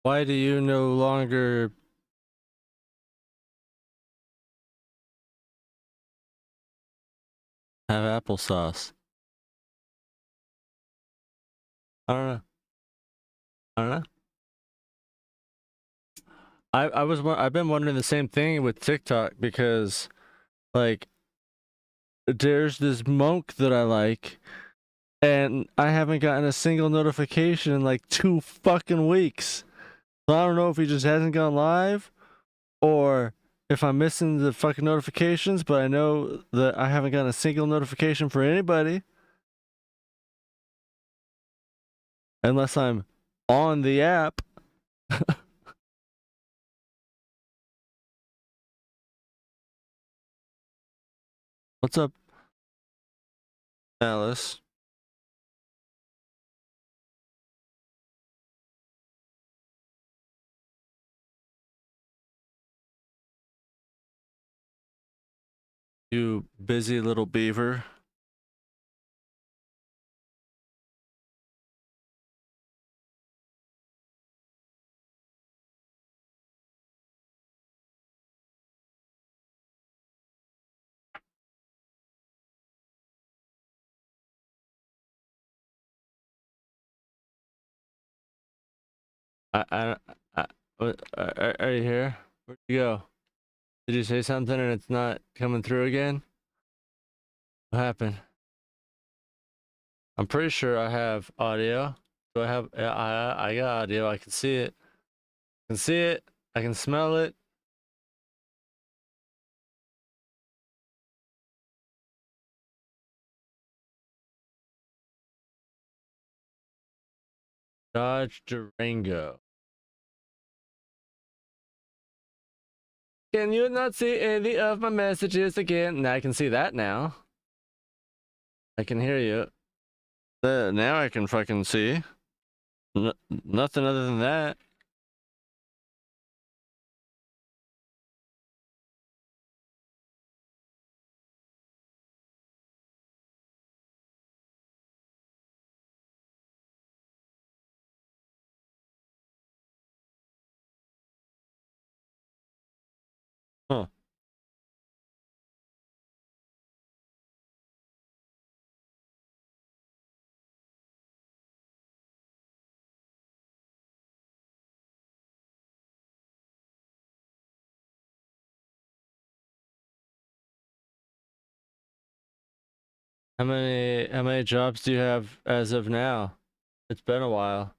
Why do you no longer have applesauce? I don't know. I don't know. I've been wondering the same thing with TikTok because like there's this monk that I like and I haven't gotten a single notification in like 2 fucking weeks. So I don't know if he just hasn't gone live or if I'm missing the fucking notifications, but I know that I haven't gotten a single notification for anybody unless I'm on the app. What's up, Alice? You busy little beaver. I, I, are you here? Where'd you go? Did you say something and it's not coming through again? What happened? I'm pretty sure I have audio. Do I have? Yeah, I got audio. I can see it. I can see it. I can smell it. Dodge Durango. Can you not see any of my messages again? Now I can see that now. I can hear you. Now I can fucking see. Nothing other than that. Huh. How many jobs do you have as of now? It's been a while.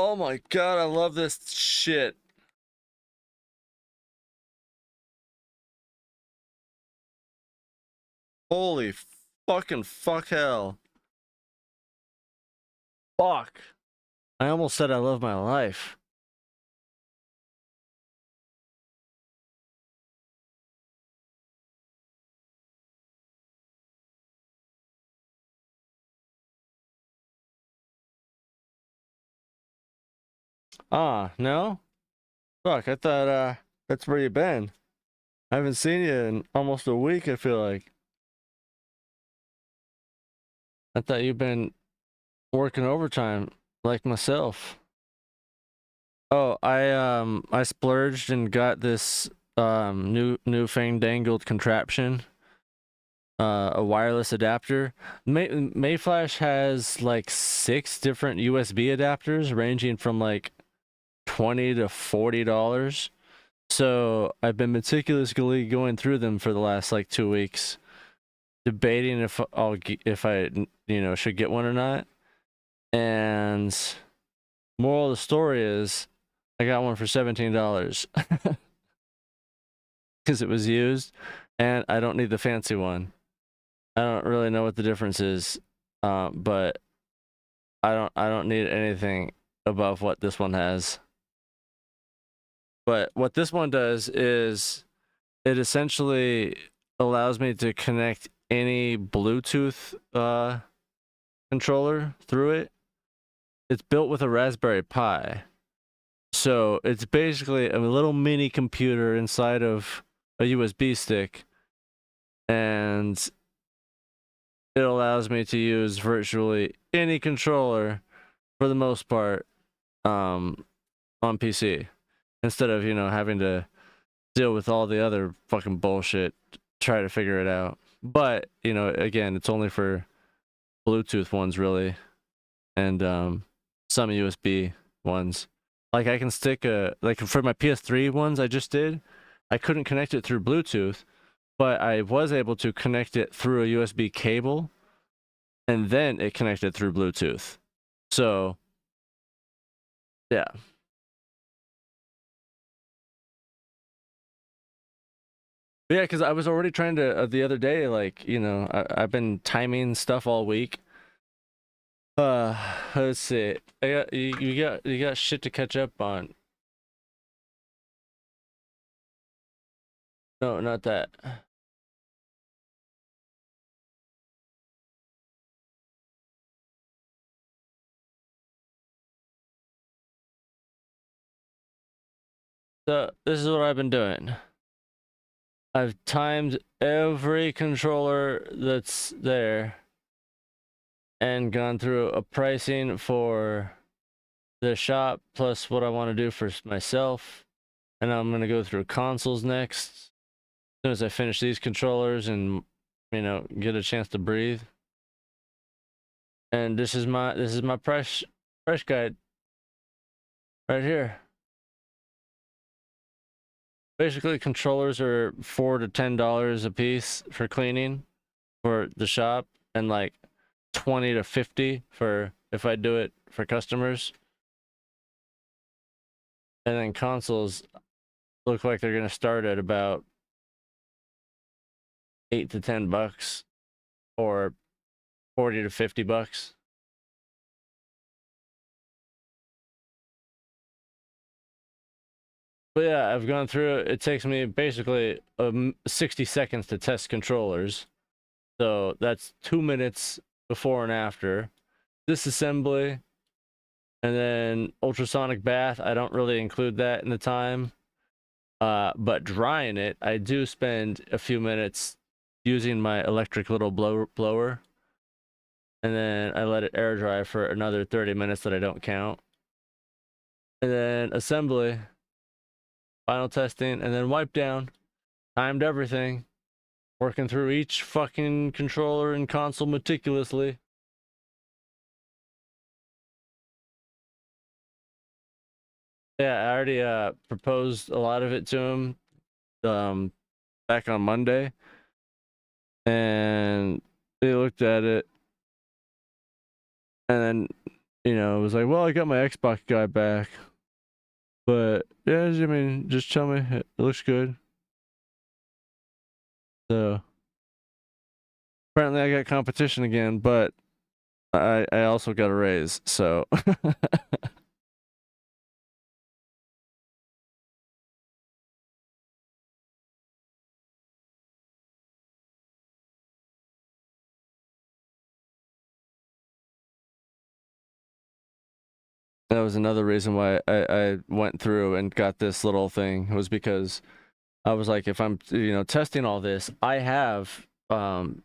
Oh my god, I love this shit. Holy fucking fuck hell. Fuck. I almost said I love my life. Ah, no? Fuck, I thought that's where you been. I haven't seen you in almost a week, I feel like. I thought you've been working overtime like myself. Oh, I splurged and got this new fandangled contraption. A wireless adapter. Mayflash has like 6 different USB adapters ranging from like $20 to $40. So I've been meticulously going through them for the last like 2 weeks, debating if I should get one or not. And moral of the story is I got one for $17 because it was used, and I don't need the fancy one. I don't really know what the difference is, but I don't need anything above what this one has. But what this one does is it essentially allows me to connect any Bluetooth controller through it. It's built with a Raspberry Pi. So it's basically a little mini computer inside of a USB stick, and it allows me to use virtually any controller for the most part on PC, instead of, having to deal with all the other fucking bullshit, try to figure it out. But, again, it's only for Bluetooth ones really, and some USB ones. Like I can stick like for my PS3 ones I just did, I couldn't connect it through Bluetooth, but I was able to connect it through a USB cable, and then it connected through Bluetooth. So, yeah. Yeah, because I was already trying to the other day, like, I've been timing stuff all week. Let's see. You got shit to catch up on. No, not that. So this is what I've been doing. I've timed every controller that's there and gone through a pricing for the shop plus what I want to do for myself. And I'm going to go through consoles next. As soon as I finish these controllers and, get a chance to breathe. And this is my price guide right here. Basically, controllers are $4 to $10 a piece for cleaning for the shop, and like 20 to 50 for if I do it for customers. And then consoles look like they're gonna start at about $8 to $10 or 40 to 50 bucks. But yeah, I've gone through it. It takes me basically 60 seconds to test controllers. So that's 2 minutes before and after. Disassembly, and then ultrasonic bath. I don't really include that in the time. But drying it, I do spend a few minutes using my electric little blower. And then I let it air dry for another 30 minutes that I don't count. And then assembly, final testing, and then wipe down. Timed everything. Working through each fucking controller and console meticulously. Yeah, I already proposed a lot of it to him back on Monday. And they looked at it, and then, it was like, well, I got my Xbox guy back. But yeah, I mean, just tell me it looks good. So apparently I got competition again, but I also got a raise, so that was another reason why I went through and got this little thing, was because I was like, if I'm testing all this, I have some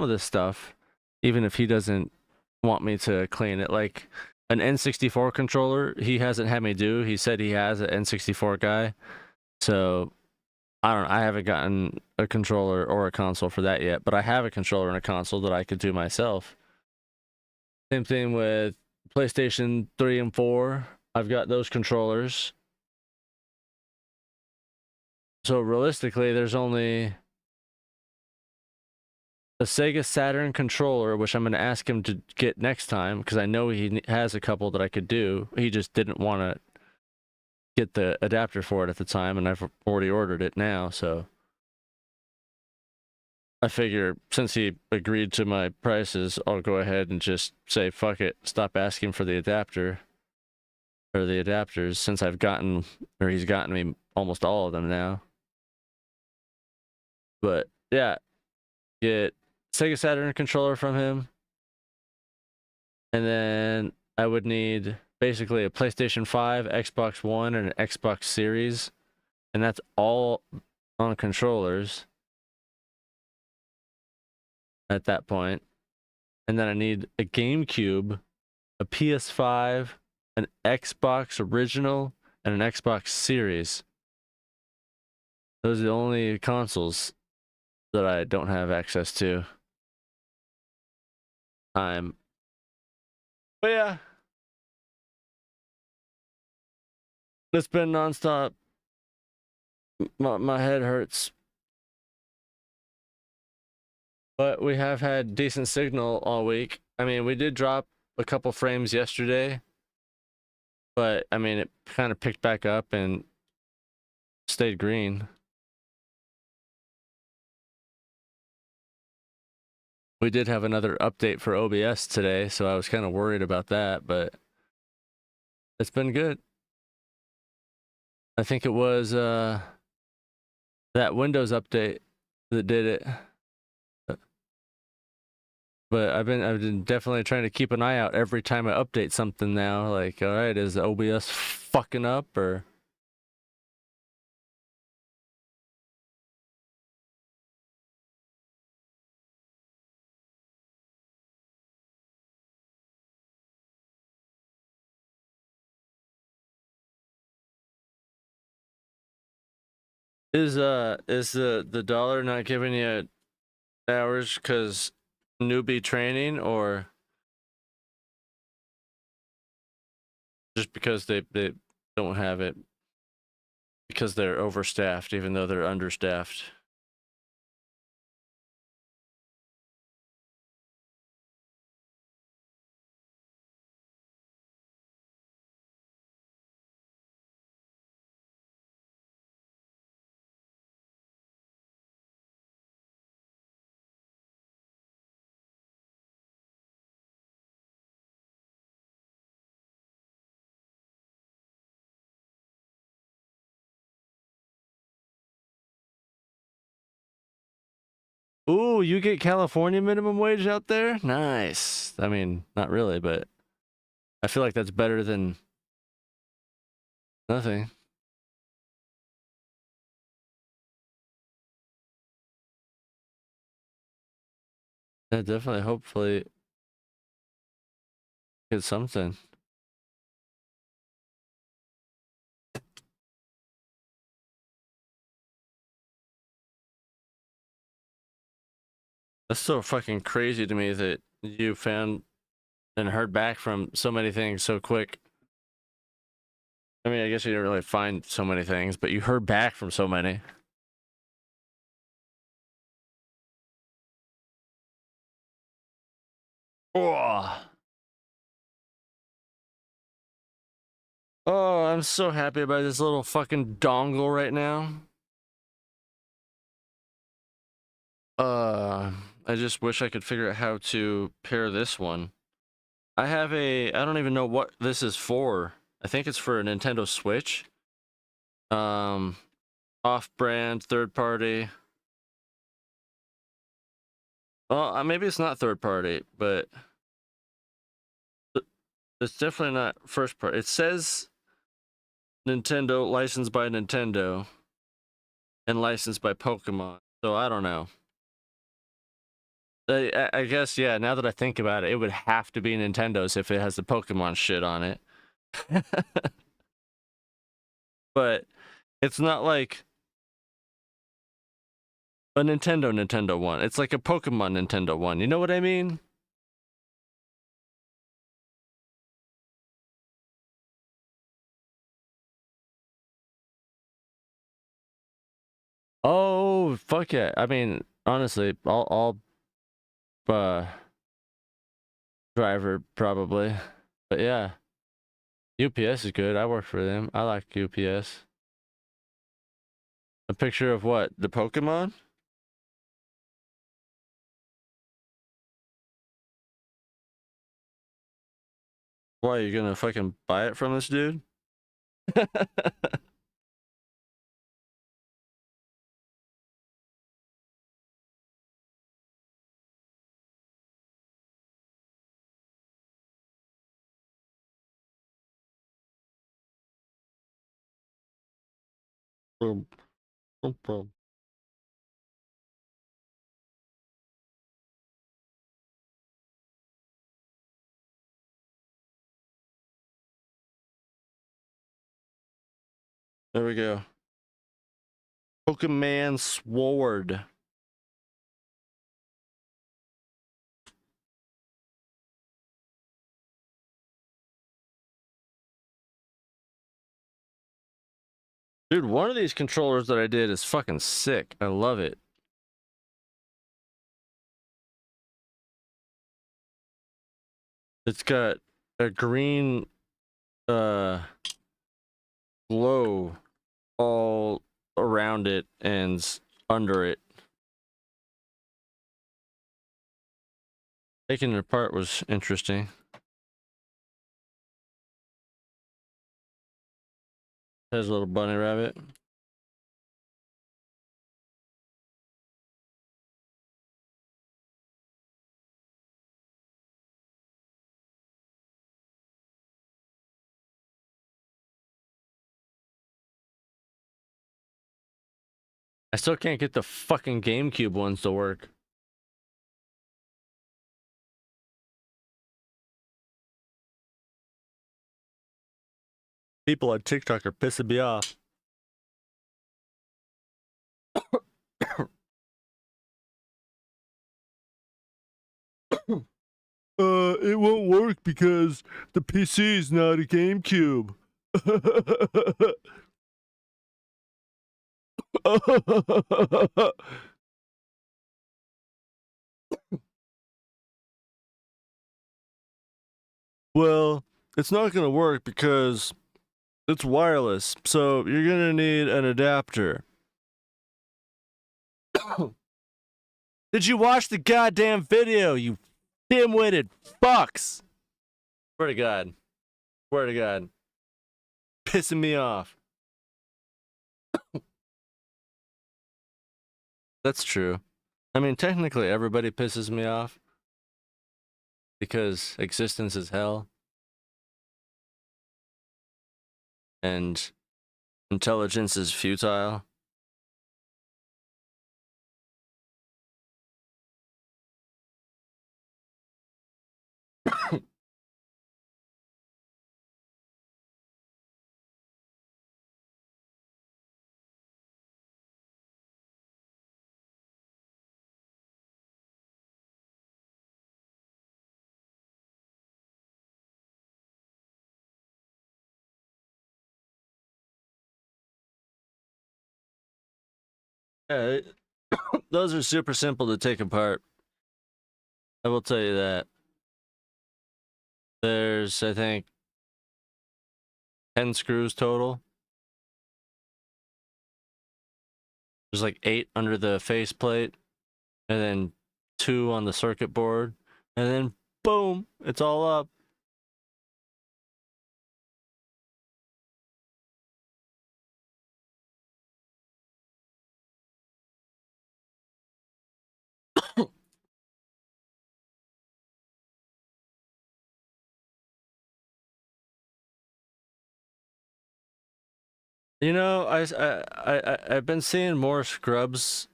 of this stuff, even if he doesn't want me to clean it, like an N64 controller, he hasn't had me do. He said he has an N64 guy, so I haven't gotten a controller or a console for that yet, but I have a controller and a console that I could do myself. Same thing with PlayStation 3 and 4. I've got those controllers. So realistically, there's only a Sega Saturn controller, which I'm going to ask him to get next time, because I know he has a couple that I could do. He just didn't want to get the adapter for it at the time, and I've already ordered it now, so I figure since he agreed to my prices, I'll go ahead and just say, fuck it, stop asking for the adapter, or the adapters, since he's gotten me almost all of them now. But yeah, get Sega Saturn controller from him, And then I would need basically a PlayStation 5, Xbox One, and an Xbox Series. And that's all on controllers at that point. And then I need a GameCube, a PS5, an Xbox Original, and an Xbox Series. Those are the only consoles that I don't have access to. But yeah, it's been nonstop. My head hurts. But we have had decent signal all week. I mean, we did drop a couple frames yesterday, but I mean, it kind of picked back up and stayed green. We did have another update for OBS today, so I was kind of worried about that, but it's been good. I think it was that Windows update that did it. But I've been definitely trying to keep an eye out every time I update something now. Like, all right, is OBS fucking up or? Is the dollar not giving you hours because newbie training, or just because they don't have it because they're overstaffed even though they're understaffed? Ooh, you get California minimum wage out there? Nice. I mean, not really, but I feel like that's better than nothing. Yeah, definitely. Hopefully, get something. That's so fucking crazy to me that you found and heard back from so many things so quick. I mean, I guess you didn't really find so many things, but you heard back from so many. Oh, oh, I'm so happy about this little fucking dongle right now. I just wish I could figure out how to pair this one. I don't even know what this is for. I think it's for a Nintendo Switch. Off-brand, third party. Well, maybe it's not third party, but it's definitely not first party. It says Nintendo, licensed by Nintendo, and licensed by Pokemon. So I don't know. I guess, yeah, now that I think about it, it would have to be Nintendo's if it has the Pokemon shit on it. But it's not like a Nintendo one. It's like a Pokemon Nintendo one. You know what I mean? Oh, fuck yeah. I mean, honestly, I'll driver probably. But yeah, UPS is good. I work for them. I like UPS. A picture of what? The Pokemon? Why, are you gonna fucking buy it from this dude? Boom, boom, boom. There we go. Pokemon Sword. Dude, one of these controllers that I did is fucking sick. I love it. It's got a green glow all around it and under it. Taking it apart was interesting. There's a little bunny rabbit. I still can't get the fucking GameCube ones to work. People on TikTok are pissing me off. It won't work because the PC is not a GameCube. Well, it's not gonna work because it's wireless, so you're gonna need an adapter. Did you watch the goddamn video, you dim-witted fucks? Swear to God. Swear to God. Pissing me off. That's true. I mean, technically everybody pisses me off because existence is hell and intelligence is futile. Yeah, those are super simple to take apart. I will tell you that. There's, I think, 10 screws total. There's like 8 under the faceplate, and then 2 on the circuit board, and then boom, it's all up. You know, I've been seeing more Scrubs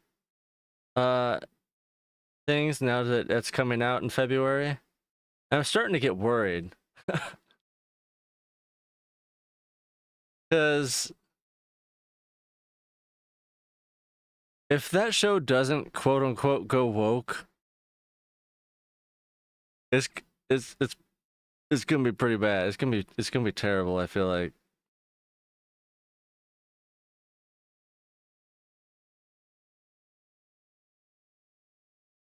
uh things now that it's coming out in February. I'm starting to get worried. Because if that show doesn't quote unquote go woke, it's it's it's it's gonna be pretty bad. It's gonna be terrible, I feel like.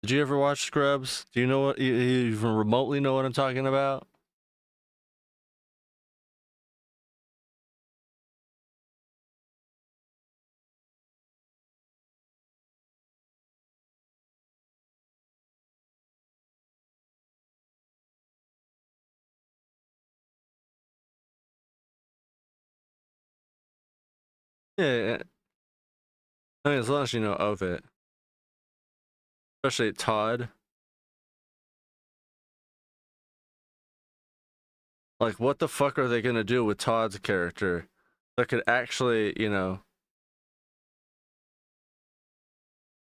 Did you ever watch Scrubs? Do you know what you even remotely know what I'm talking about? Yeah, I mean, as long as you know of it. Especially Todd. Like, what the fuck are they gonna do with Todd's character that could actually, you know,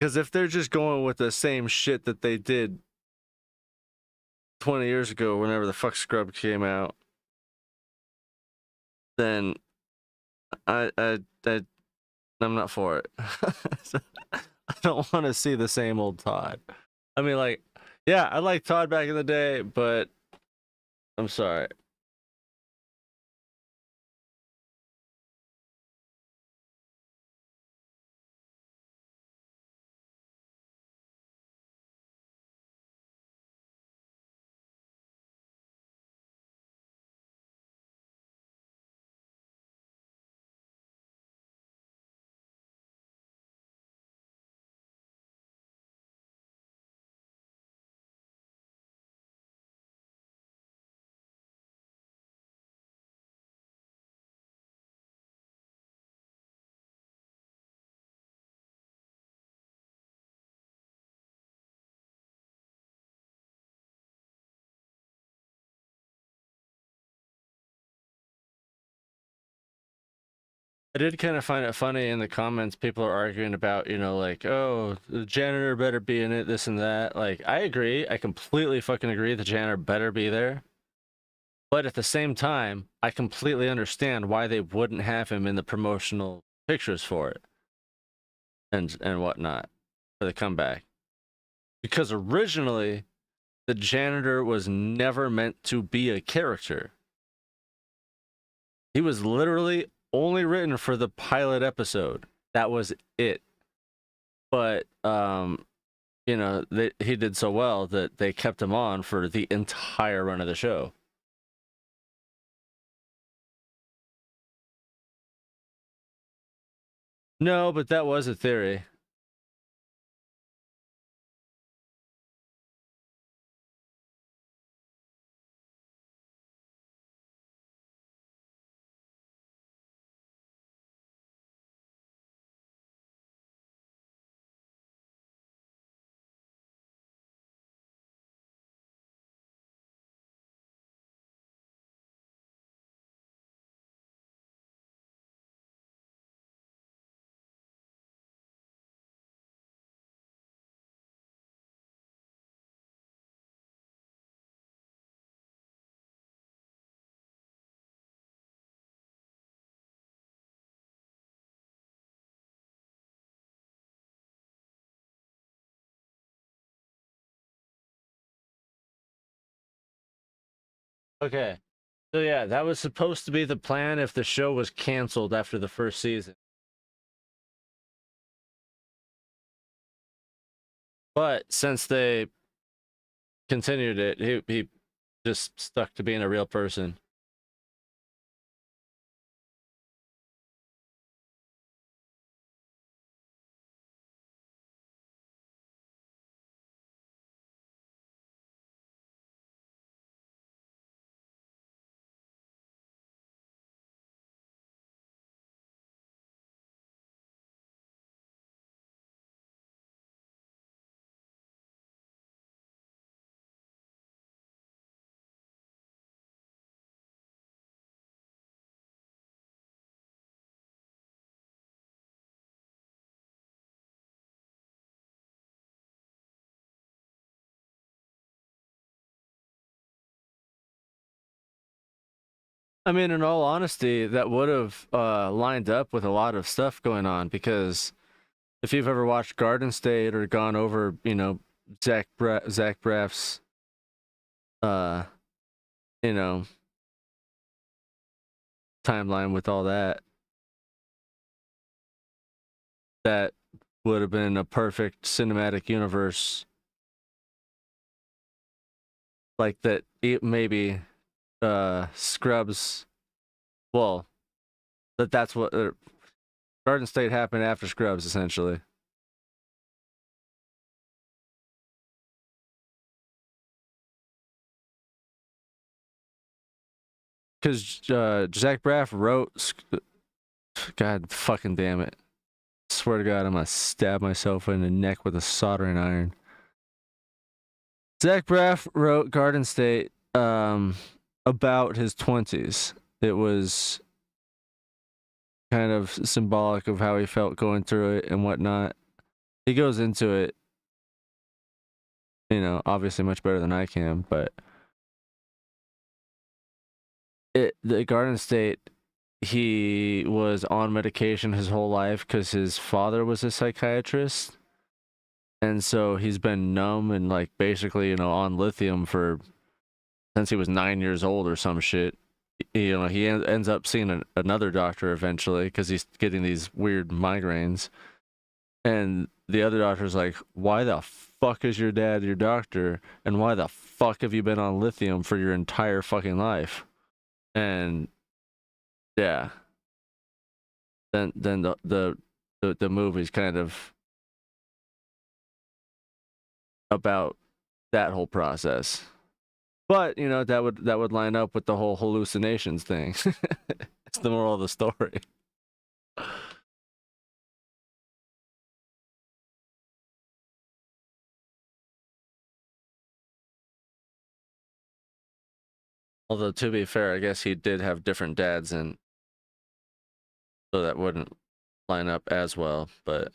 Because if they're just going with the same shit that they did 20 years ago, whenever the fuck Scrub came out, then I'm not for it. I don't want to see the same old Todd. I mean, like, yeah, I liked Todd back in the day, but I'm sorry. I did kind of find it funny in the comments. People are arguing about, like, oh, the janitor better be in it, this and that. Like, I agree. I completely fucking agree. The janitor better be there. But at the same time, I completely understand why they wouldn't have him in the promotional pictures for it and whatnot for the comeback. Because originally, the janitor was never meant to be a character. He was literally only written for the pilot episode. That was it. But he did so well that they kept him on for the entire run of the show. No, but that was a theory. Okay. So yeah, that was supposed to be the plan if the show was canceled after the first season. But since they continued it, he just stuck to being a real person. I mean, in all honesty, that would have lined up with a lot of stuff going on, because if you've ever watched Garden State or gone over, Zach Braff's, uh, you know, timeline with all that, that would have been a perfect cinematic universe. Like that, maybe Scrubs. Well, that's what Garden State happened after Scrubs, essentially. Because Zach Braff wrote. God fucking damn it! Swear to God, I'm gonna stab myself in the neck with a soldering iron. Zach Braff wrote Garden State about his 20s. It was kind of symbolic of how he felt going through it and whatnot. he goes into it, you know, obviously much better than I can, but the Garden State, he was on medication his whole life because his father was a psychiatrist, and so he's been numb and like basically, you know, on lithium for since he was 9 years old or some shit. You know, he ends up seeing another doctor eventually because he's getting these weird migraines, and the other doctor's like, "Why the fuck is your dad your doctor, and why the fuck have you been on lithium for your entire fucking life?" And yeah, then the movie's kind of about that whole process. But you know that would line up with the whole hallucinations thing. It's the moral of the story. Although to be fair, I guess he did have different dads, and so that wouldn't line up as well. But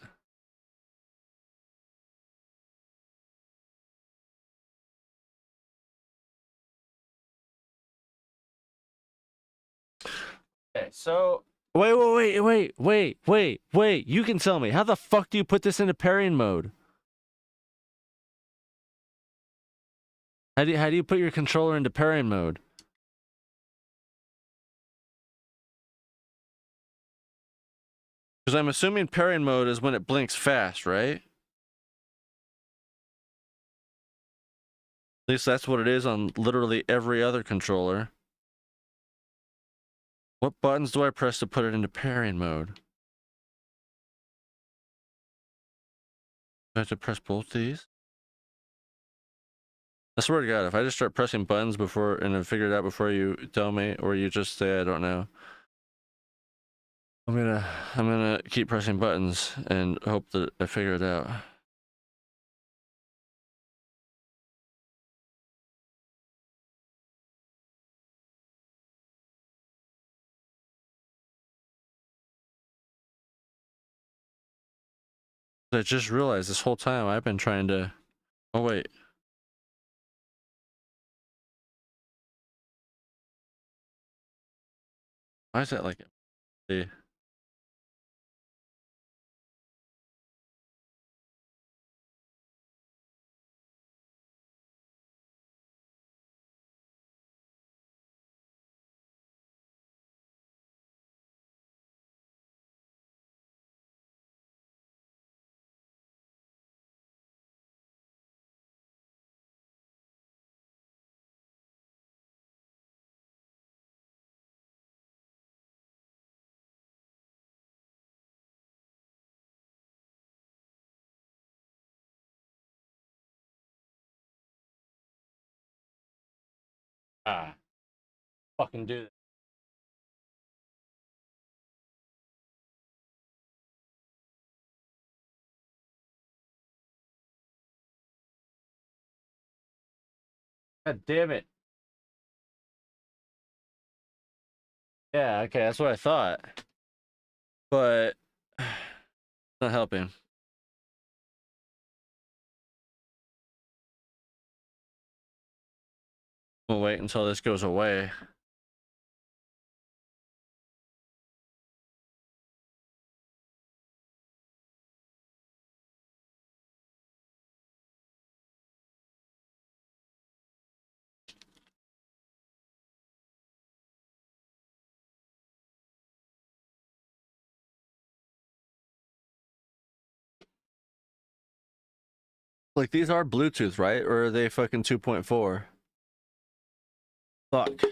okay, so wait. You can tell me how the fuck do you put this into parrying mode? How do you put your controller into parrying mode? Because I'm assuming parrying mode is when it blinks fast, right? At least that's what it is on literally every other controller. What buttons do I press to put it into parrying mode? I have to press both these? I swear to God, if I just start pressing buttons before and then figure it out before you tell me, or you just say I don't know, I'm gonna keep pressing buttons and hope that I figure it out. I just realized this whole time I've been trying to. Oh wait. Why is that like? See. Ah, fucking do this. God damn it. Yeah, okay, that's what I thought. But not helping. We'll wait until this goes away. Like these are Bluetooth, right? Or are they fucking 2.4? Fuck.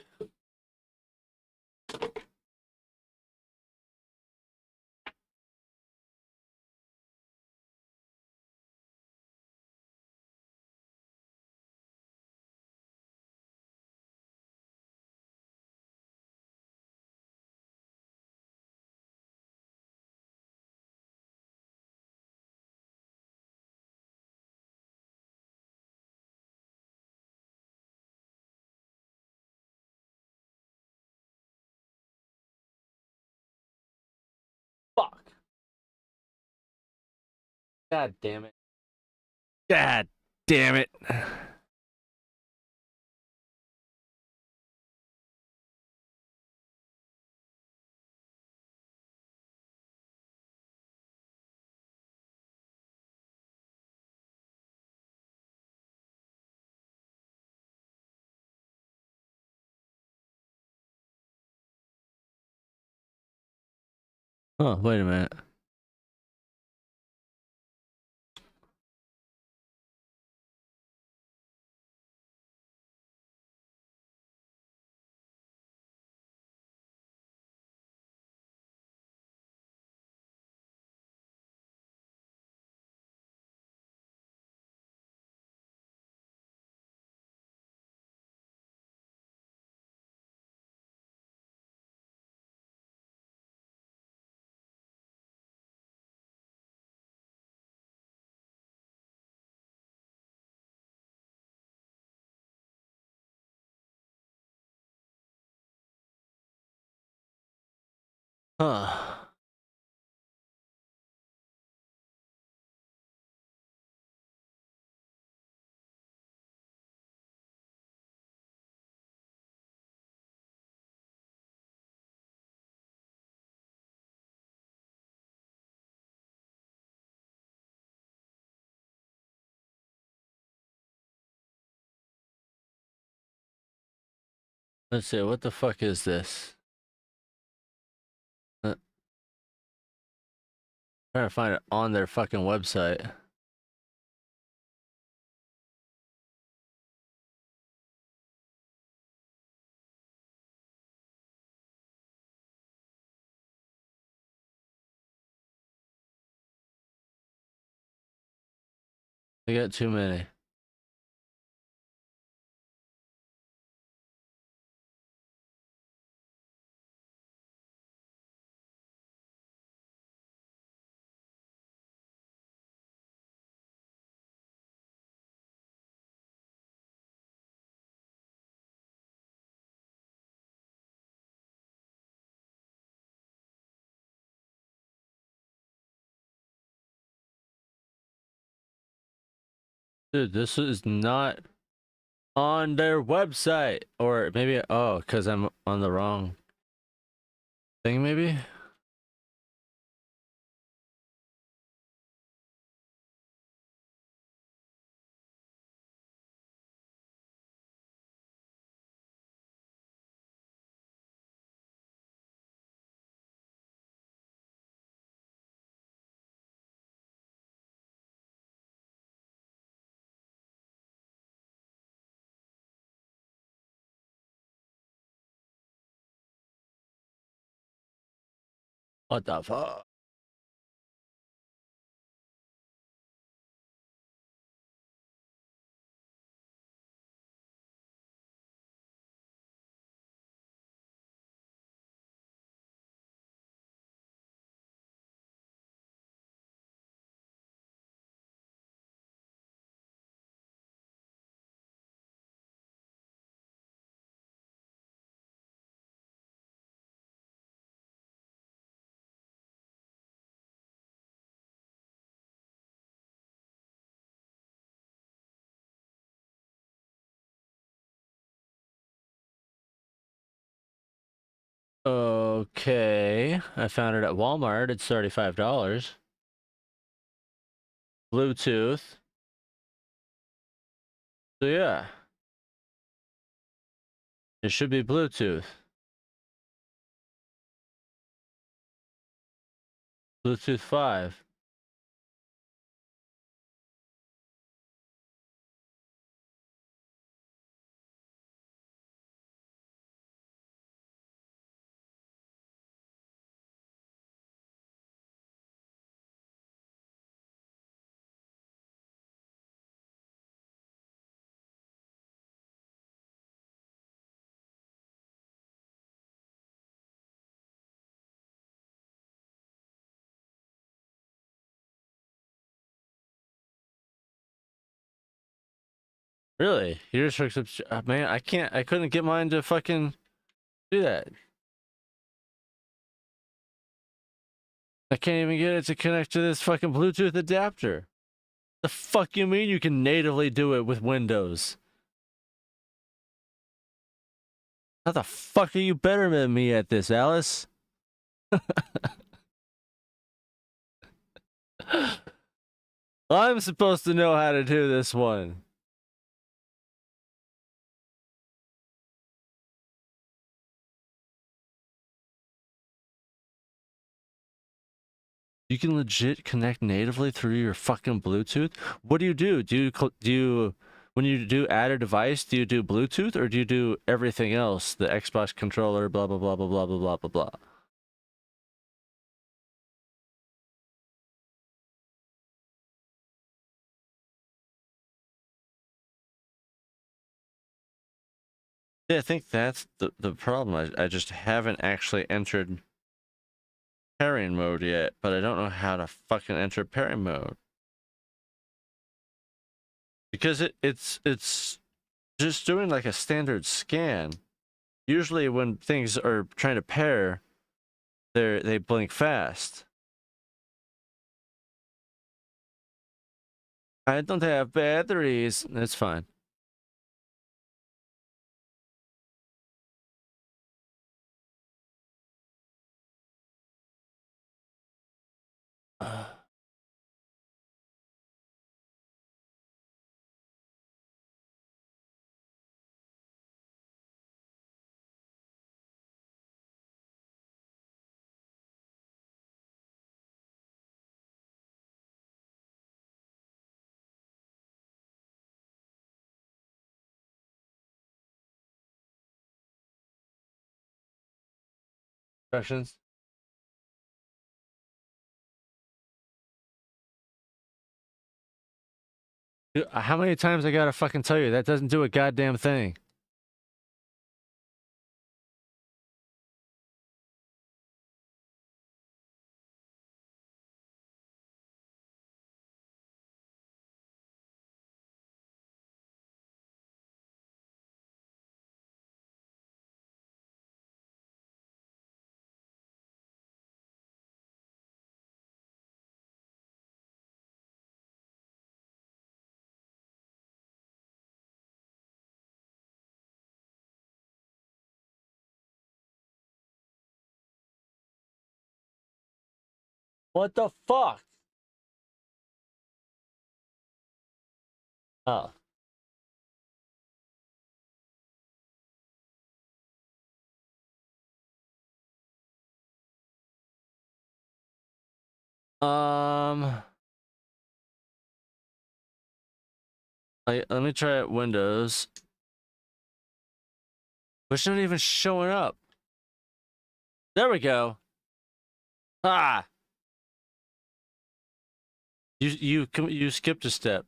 God damn it. God damn it. Oh, wait a minute. Huh. Let's see, what the fuck is this? Trying to find it on their fucking website. I got too many. Dude, this is not on their website. Or maybe, oh, because I'm on the wrong thing, maybe? What the fuck? Okay. I found it at Walmart. It's $35. Bluetooth. So yeah, it should be Bluetooth. Bluetooth 5. Really? Here's for man, I couldn't get mine to fucking do that. I can't even get it to connect to this fucking Bluetooth adapter. The fuck you mean you can natively do it with Windows? How the fuck are you better than me at this, Alice? I'm supposed to know how to do this one. You can legit connect natively through your fucking Bluetooth? What do you do? When you do add a device, do you do Bluetooth or do you do everything else? The Xbox controller, blah, blah, blah, blah, blah, blah, blah, blah, blah. Yeah, I think that's the problem. I just haven't actually entered pairing mode yet, but I don't know how to fucking enter pairing mode. Because it's just doing like a standard scan. Usually when things are trying to pair, they blink fast. I don't have batteries. That's fine. Questions? Dude, how many times I gotta fucking tell you that doesn't do a goddamn thing? What the fuck? Oh. Let me try it Windows. Which not even showing up. There we go. Ah. You skipped a step.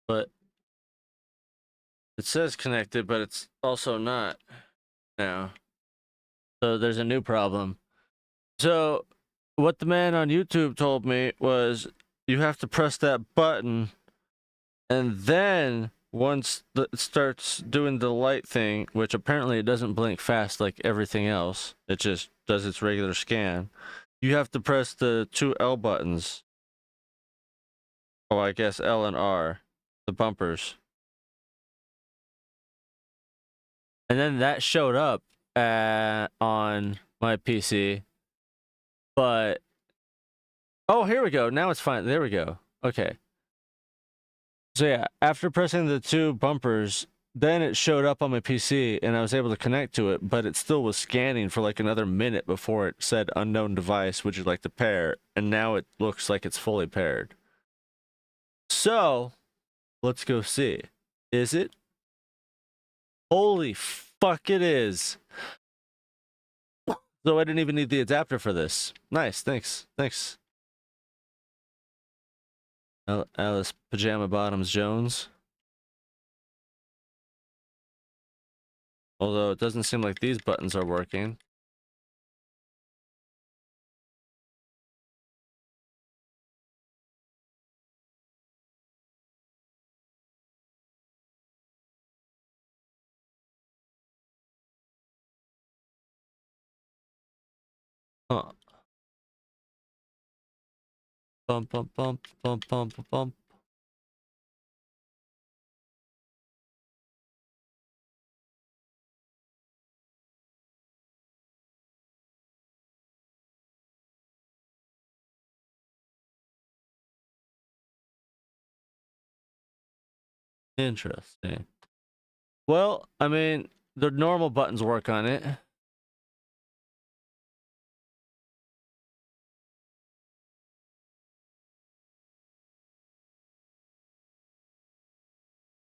But it says connected, but it's also not now. So there's a new problem. So what the man on YouTube told me was you have to press that button, and then once it starts doing the light thing, which apparently it doesn't blink fast like everything else, it just does its regular scan, you have to press the two L buttons. Oh, I guess L and R, the bumpers. And then that showed up on my PC. But oh, here we go. Now it's fine. There we go. Okay. So yeah, after pressing the two bumpers, then it showed up on my PC and I was able to connect to it, but it still was scanning for like another minute before it said unknown device, would you like to pair? And now it looks like it's fully paired. So, let's go see. Is it? Holy fuck, it is. So I didn't even need the adapter for this. Nice, thanks. Thanks. Alice Pajama Bottoms Jones. Although it doesn't seem like these buttons are working. Huh. Bump, bump, bump, bump, bump, bump. Interesting. Well, I mean, the normal buttons work on it.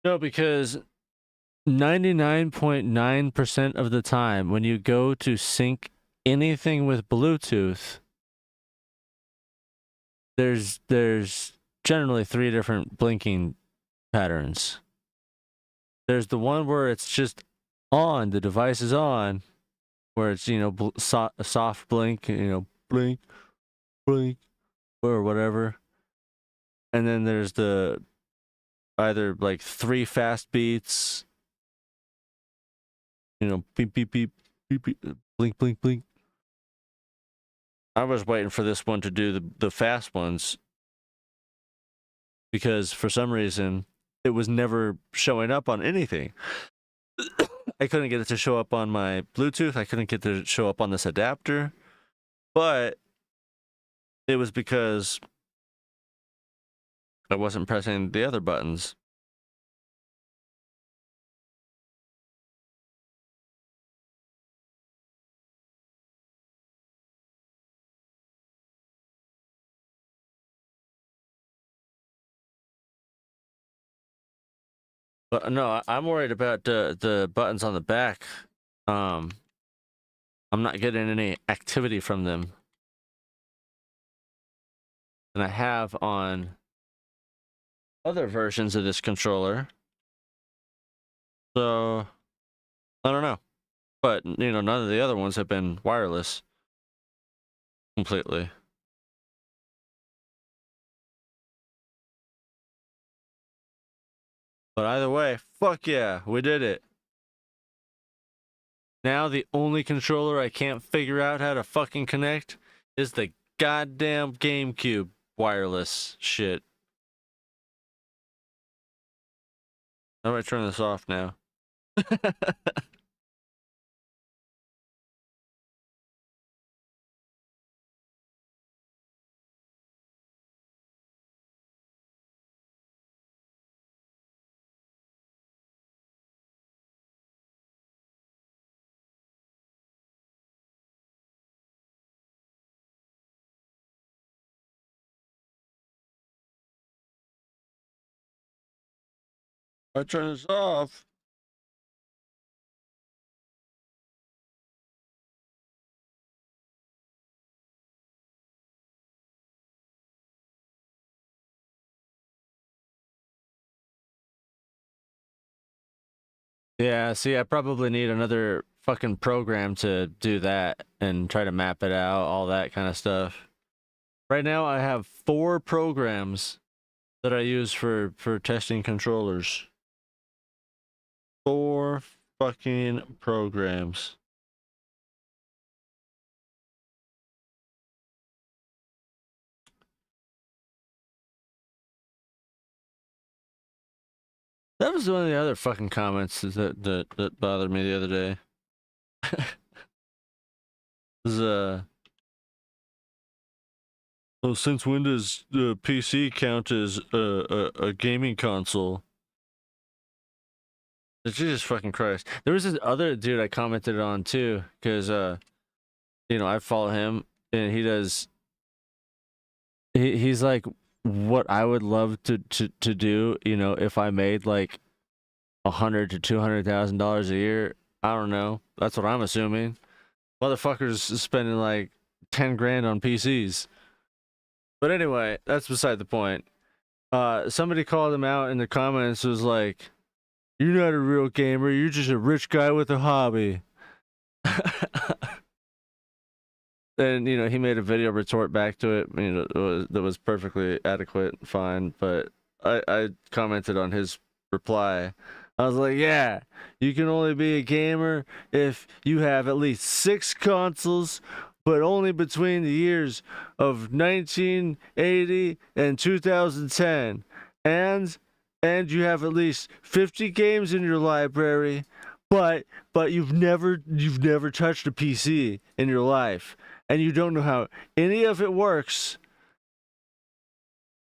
No, because 99.9% of the time when you go to sync anything with Bluetooth, there's generally 3 different blinking patterns. There's the one where it's just on, the device is on, where it's, a soft blink, blink, blink, or whatever. And then there's the either like 3 fast beats, beep, beep, beep, beep, beep, blink, blink, blink. I was waiting for this one to do the fast ones because for some reason it was never showing up on anything. I couldn't get it to show up on my Bluetooth. I couldn't get it to show up on this adapter. But it was because I wasn't pressing the other buttons. But no, I'm worried about the buttons on the back. I'm not getting any activity from them. And I have on other versions of this controller. So, I don't know. But, none of the other ones have been wireless completely. But either way, fuck yeah, we did it. Now the only controller I can't figure out how to fucking connect is the goddamn GameCube wireless shit. How do I turn this off now? I turn this off. Yeah, see, I probably need another fucking program to do that and try to map it out, all that kind of stuff. Right now, I have 4 programs that I use for testing controllers. 4 fucking programs. That was one of the other fucking comments that bothered me the other day. Was well, since when does the PC count as a gaming console? Jesus fucking Christ! There was this other dude I commented on too, because I follow him and he does. He's like what I would love to do. If I made like $100,000 to $200,000 a year. I don't know. That's what I'm assuming. Motherfuckers spending like 10 grand on PCs. But anyway, that's beside the point. Somebody called him out in the comments, was like, "You're not a real gamer, you're just a rich guy with a hobby." And he made a video retort back to it, that was perfectly adequate, fine. But I commented on his reply. I was like, yeah, you can only be a gamer if you have at least 6 consoles but only between the years of 1980 and 2010. And and you have at least 50 games in your library, but you've never touched a PC in your life, and you don't know how any of it works,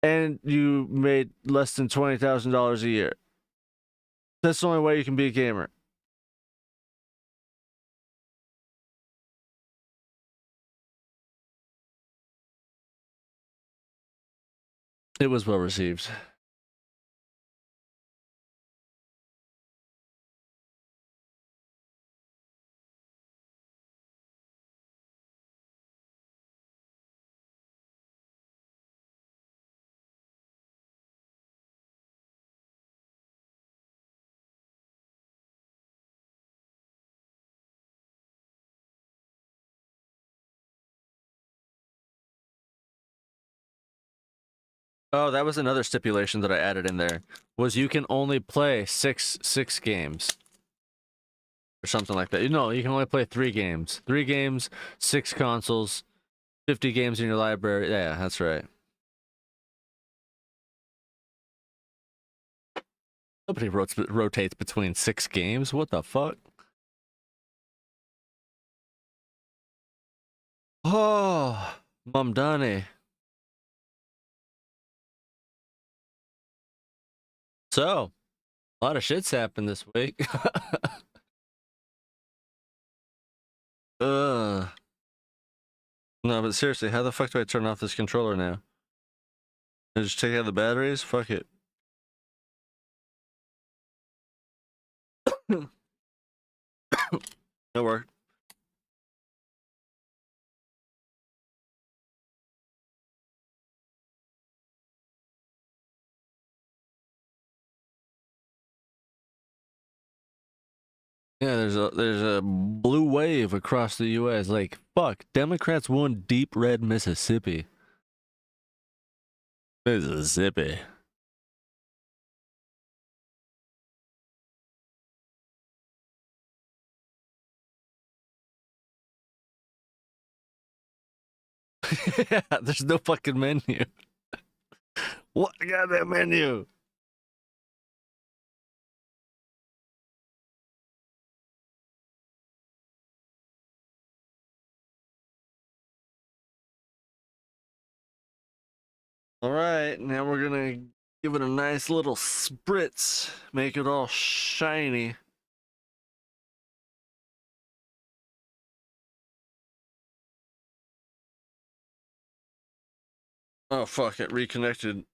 and you made less than $20,000 a year. That's the only way you can be a gamer. It was well received. Oh, that was another stipulation that I added in there. Was you can only play six games or something like that. No, you can only play 3 games. 3 games, 6 consoles, 50 games in your library. Yeah, that's right. Nobody rotates between 6 games. What the fuck? Oh, Mamdani. So, a lot of shit's happened this week. No, but seriously, how the fuck do I turn off this controller now? I just take out the batteries? Fuck it. No work. Yeah, there's a blue wave across the U.S. Like, fuck, Democrats won deep red Mississippi. Mississippi. Yeah, there's no fucking menu. What goddamn menu? All right, now we're gonna give it a nice little spritz, make it all shiny. Oh fuck, it reconnected.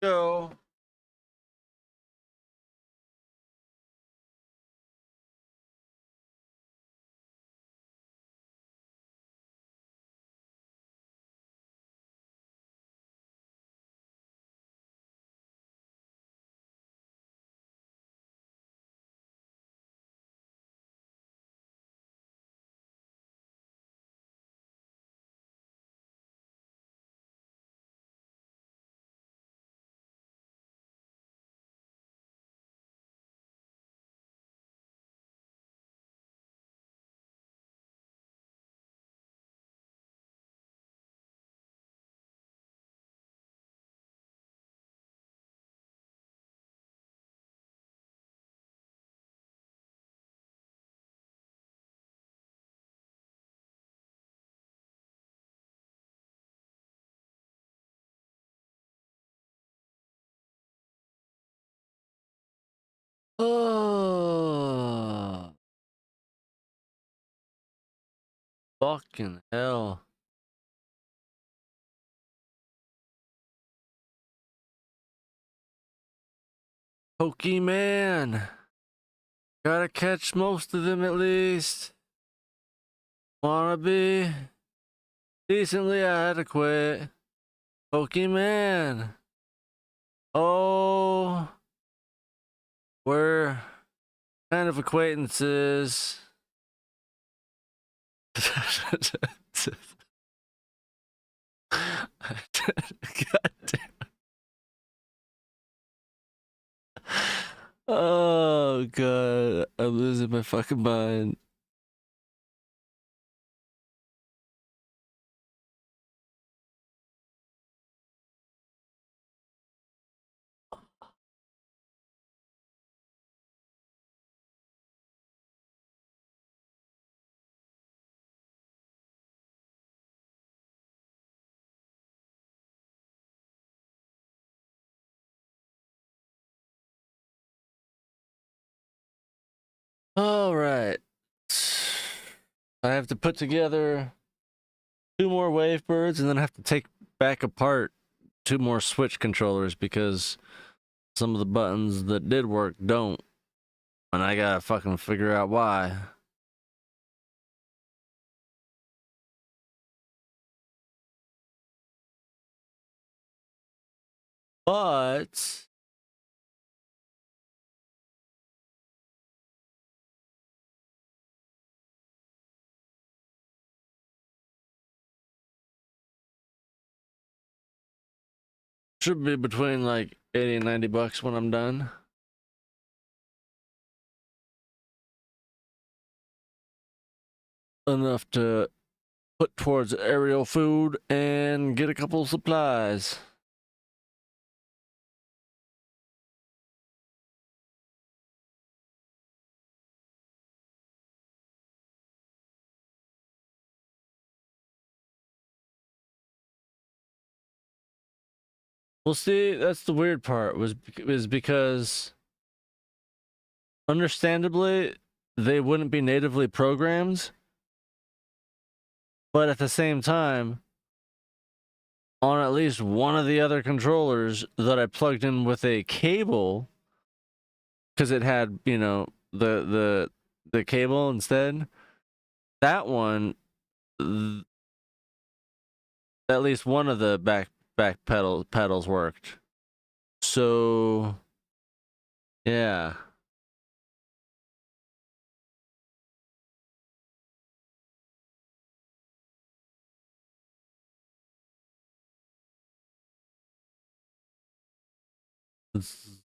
Go. Oh. Fucking hell. Pokemon. Gotta catch most of them at least. Wanna be decently adequate. Pokemon. Oh, we're kind of acquaintances. God damn. Oh god, I'm losing my fucking mind. All right. I have to put together 2 more Wavebirds and then I have to take back apart 2 more Switch controllers because some of the buttons that did work don't. And I gotta fucking figure out why. But should be between like 80 and 90 bucks when I'm done. Enough to put towards aerial food and get a couple of supplies. Well, see, that's the weird part was because understandably they wouldn't be natively programmed, but at the same time, on at least one of the other controllers that I plugged in with a cable, because it had, you know, the cable instead, that one, at least one of the back pedals worked. So yeah. It's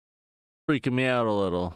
freaking me out a little.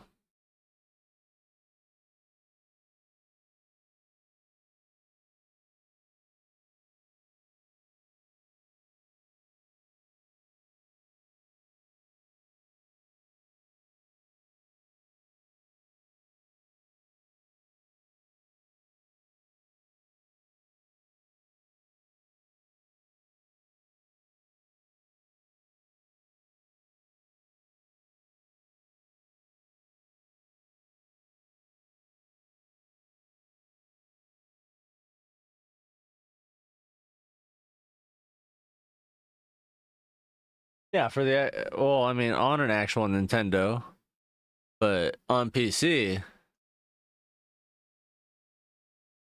Yeah, for the well, I mean, on an actual Nintendo, but on PC,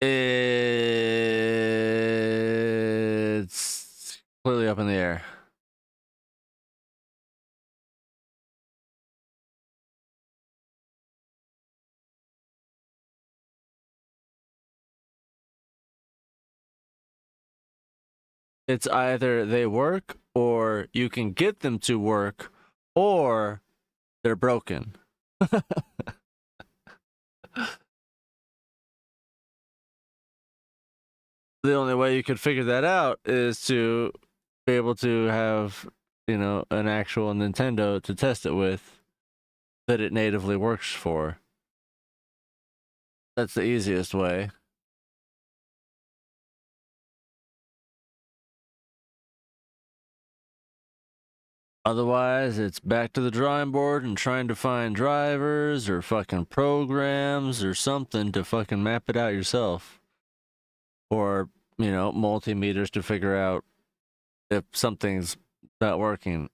it's completely up in the air. It's either they work, or you can get them to work, or they're broken. The only way you could figure that out is to be able to have, you know, an actual Nintendo to test it with that it natively works for. That's the easiest way. Otherwise, it's back to the drawing board and trying to find drivers or fucking programs or something to fucking map it out yourself. or multimeters to figure out if something's not working.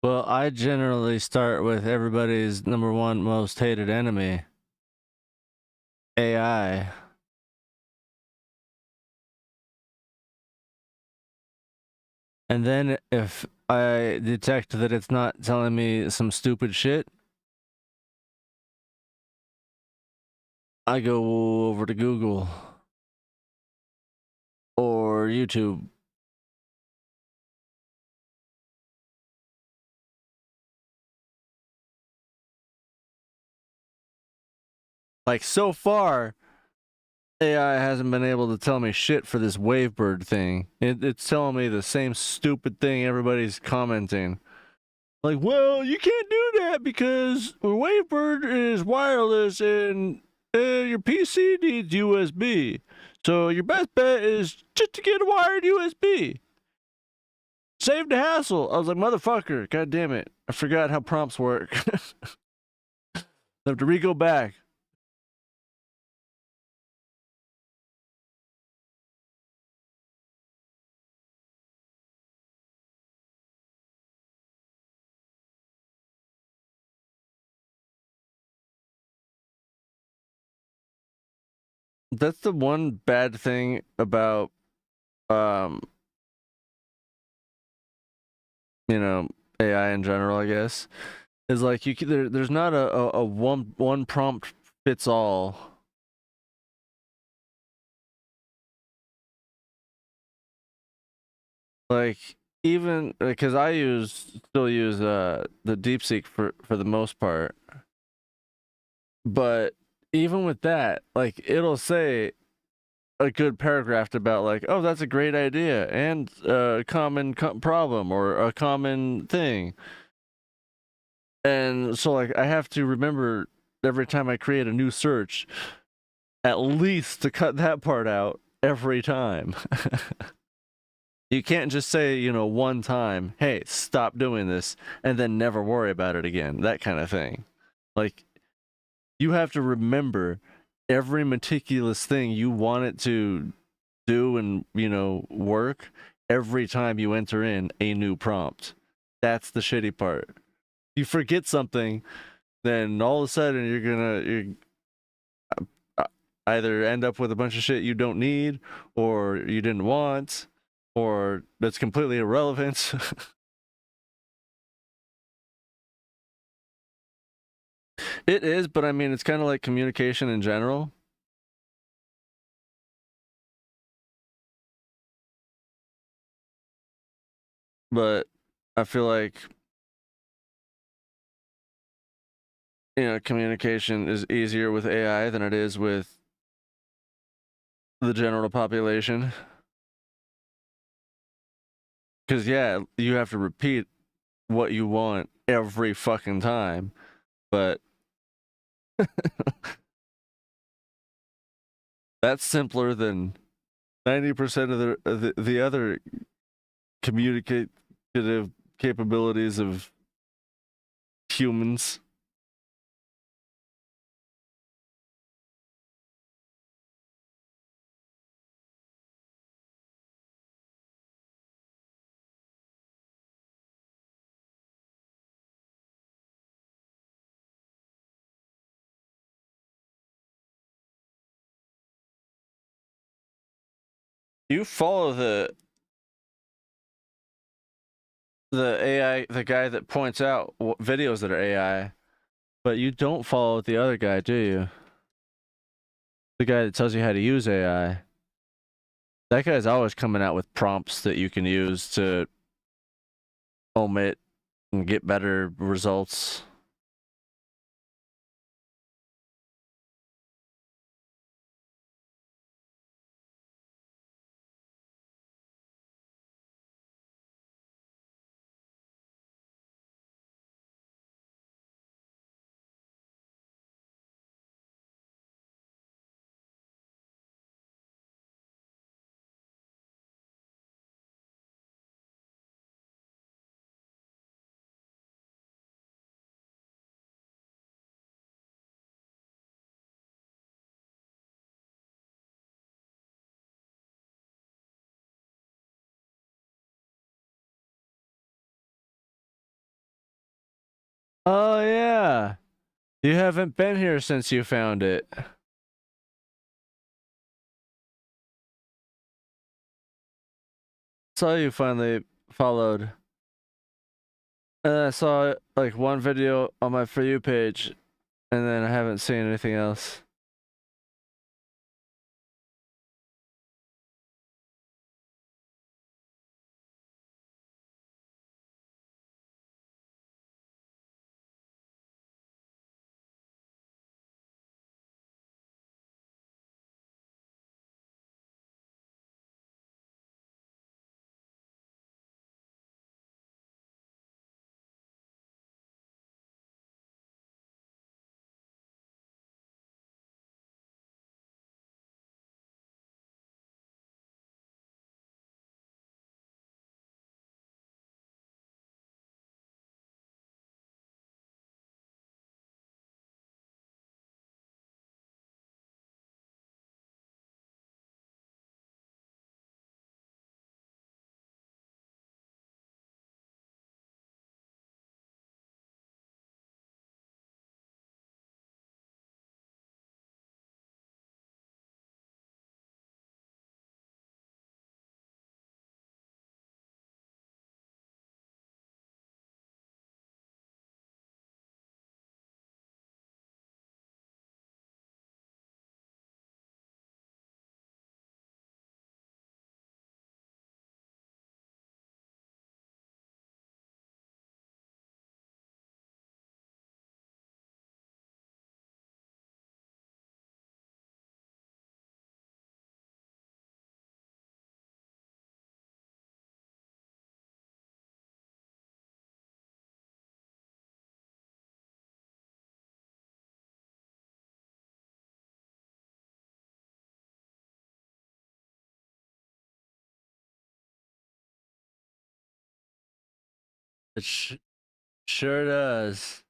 Well, I generally start with everybody's number one most hated enemy, AI. And then if I detect that it's not telling me some stupid shit, I go over to Google or YouTube. Like, so far, AI hasn't been able to tell me shit for this Wavebird thing. It's telling me the same stupid thing everybody's commenting. Like, well, you can't do that because Wavebird is wireless and your PC needs USB. So your best bet is just to get a wired USB. Save the hassle. I was like, motherfucker, god damn it. I forgot how prompts work. I have to re-go back. That's the one bad thing about AI in general, I guess, is like there's not a one prompt fits all. Like, even because I still use the DeepSeek for the most part, but even with that, like, it'll say a good paragraph about, like, oh, that's a great idea and a common problem or a common thing. And so, like, I have to remember every time I create a new search, at least to cut that part out every time. You can't just say, one time, hey, stop doing this, and then never worry about it again. That kind of thing. Like, you have to remember every meticulous thing you want it to do and, work every time you enter in a new prompt. That's the shitty part. You forget something, then all of a sudden you're either end up with a bunch of shit you don't need or you didn't want or that's completely irrelevant. It is, but I mean, it's kind of like communication in general. But I feel like, communication is easier with AI than it is with the general population. Because, yeah, you have to repeat what you want every fucking time. But that's simpler than 90% of the other communicative capabilities of humans. You follow the AI, the guy that points out videos that are AI, but you don't follow the other guy, do you? The guy that tells you how to use AI. That guy's always coming out with prompts that you can use to omit and get better results. Oh yeah. You haven't been here since you found it. Saw you finally followed. And I saw like one video on my For You page, and then I haven't seen anything else. It sure does.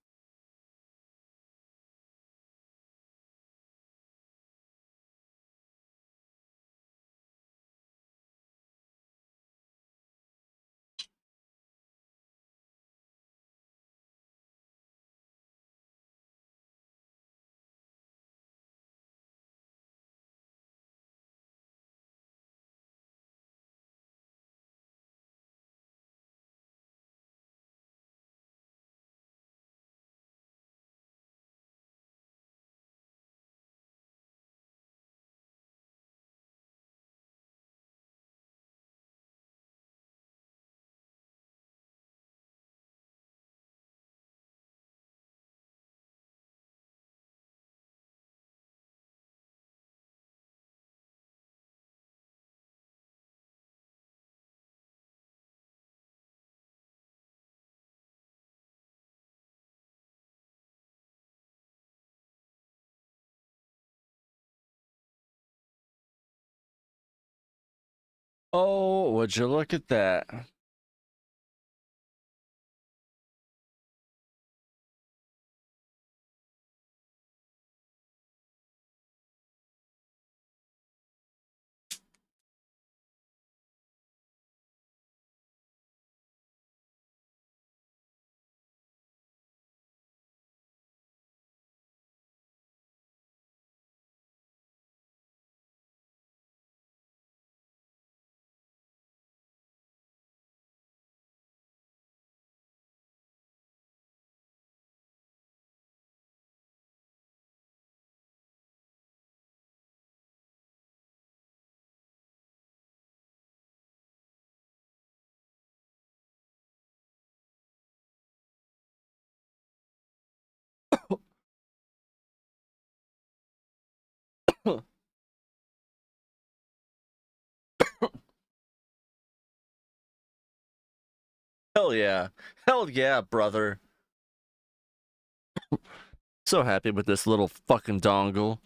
Oh, would you look at that? Hell yeah. Hell yeah, brother. So happy with this little fucking dongle.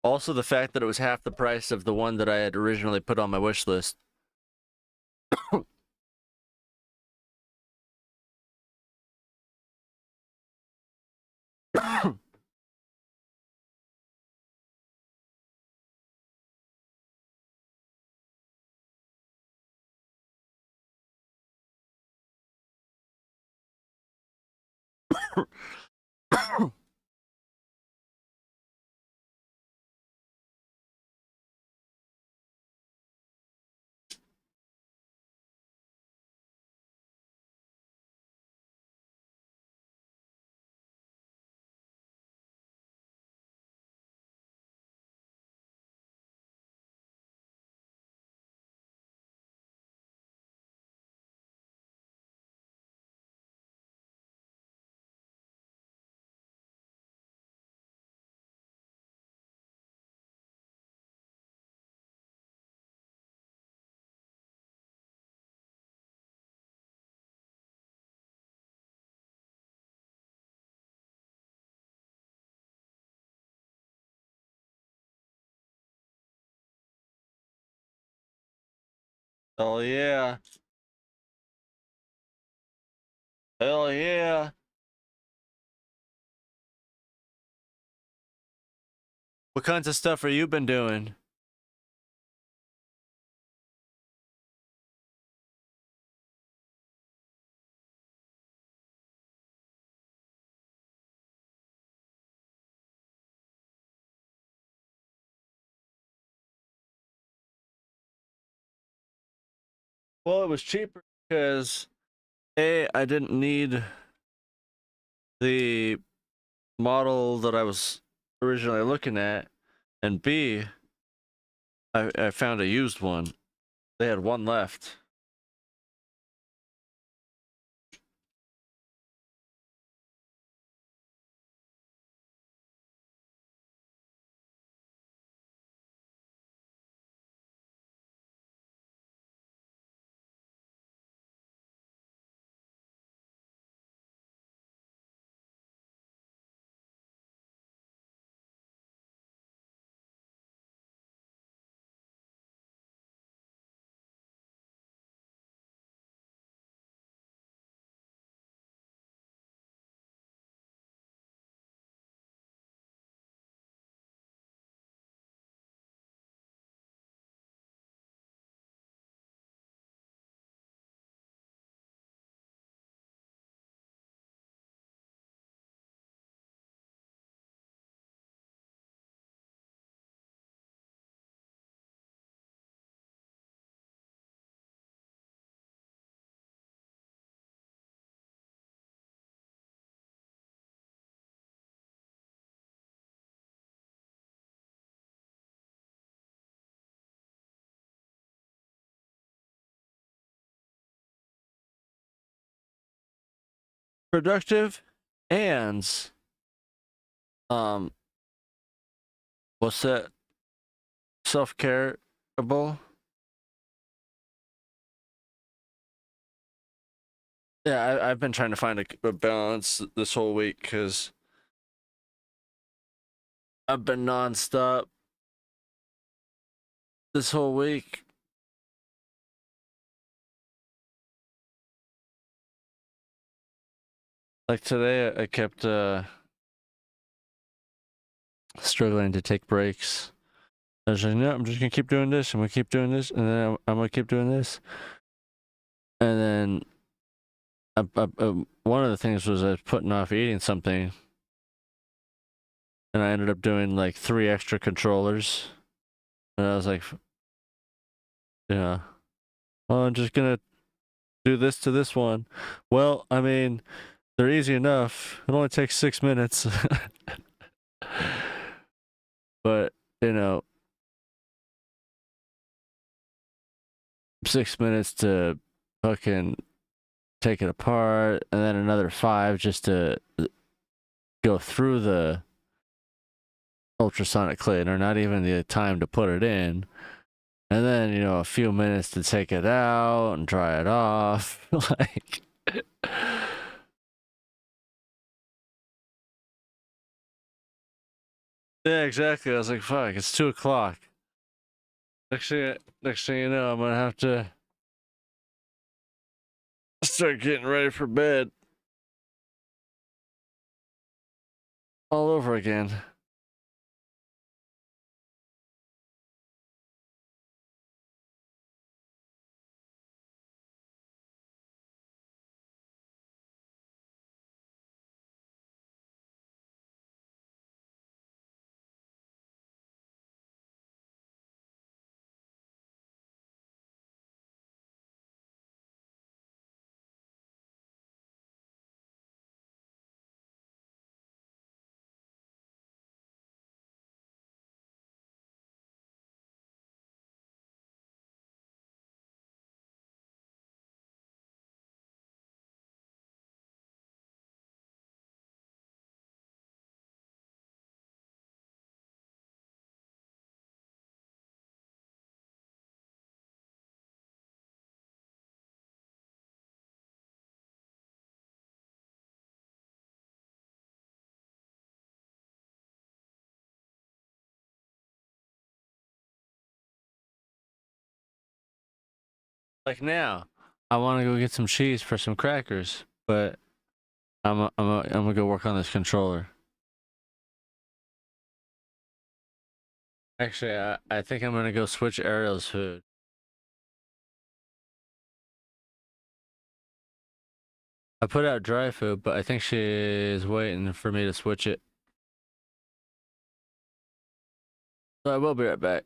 Also, the fact that it was half the price of the one that I had originally put on my wish list. Oh yeah. Hell yeah. What kinds of stuff are you been doing? Well, it was cheaper because A, I didn't need the model that I was originally looking at, and B, I found a used one. They had one left. Productive and um what's that? Self-careable. Yeah, I've been trying to find a balance this whole week because I've been nonstop this whole week. Like today, I kept struggling to take breaks. I was like, no, I'm just gonna keep doing this. I'm gonna keep doing this, and then I'm gonna keep doing this. And then one of the things was I was putting off eating something, and I ended up doing like 3 extra controllers. And I was like, yeah, well, I'm just gonna do this to this one. Well, I mean, they're easy enough. It only takes 6 minutes. But, you know, 6 minutes to fucking take it apart, and then another 5 just to go through the ultrasonic cleaner, not even the time to put it in. And then, a few minutes to take it out and dry it off. Like, yeah, exactly. I was like, fuck, it's 2 o'clock. Next thing you know, I'm gonna have to start getting ready for bed all over again. Like now, I want to go get some cheese for some crackers, but I'm gonna go work on this controller. Actually, I think I'm gonna go switch Ariel's food. I put out dry food, but I think she is waiting for me to switch it. So I will be right back.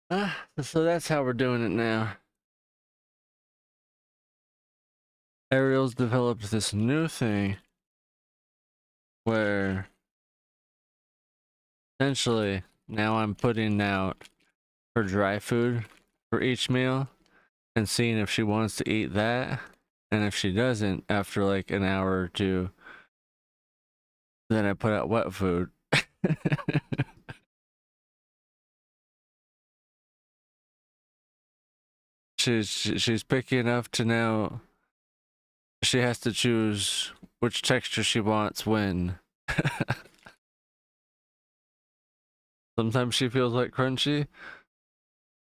So that's how we're doing it now. Ariel's developed this new thing where essentially now I'm putting out her dry food for each meal and seeing if she wants to eat that. And if she doesn't, after like an hour or two, then I put out wet food. she's picky enough to know she has to choose which texture she wants when. Sometimes she feels like crunchy.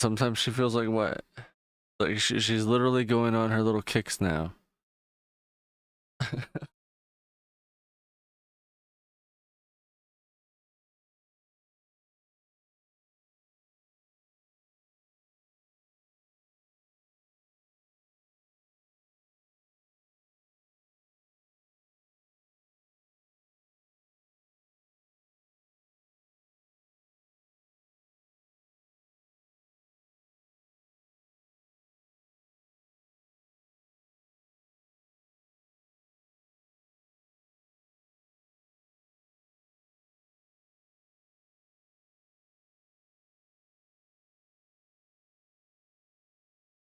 Sometimes she feels like wet. Like she's literally going on her little kicks now.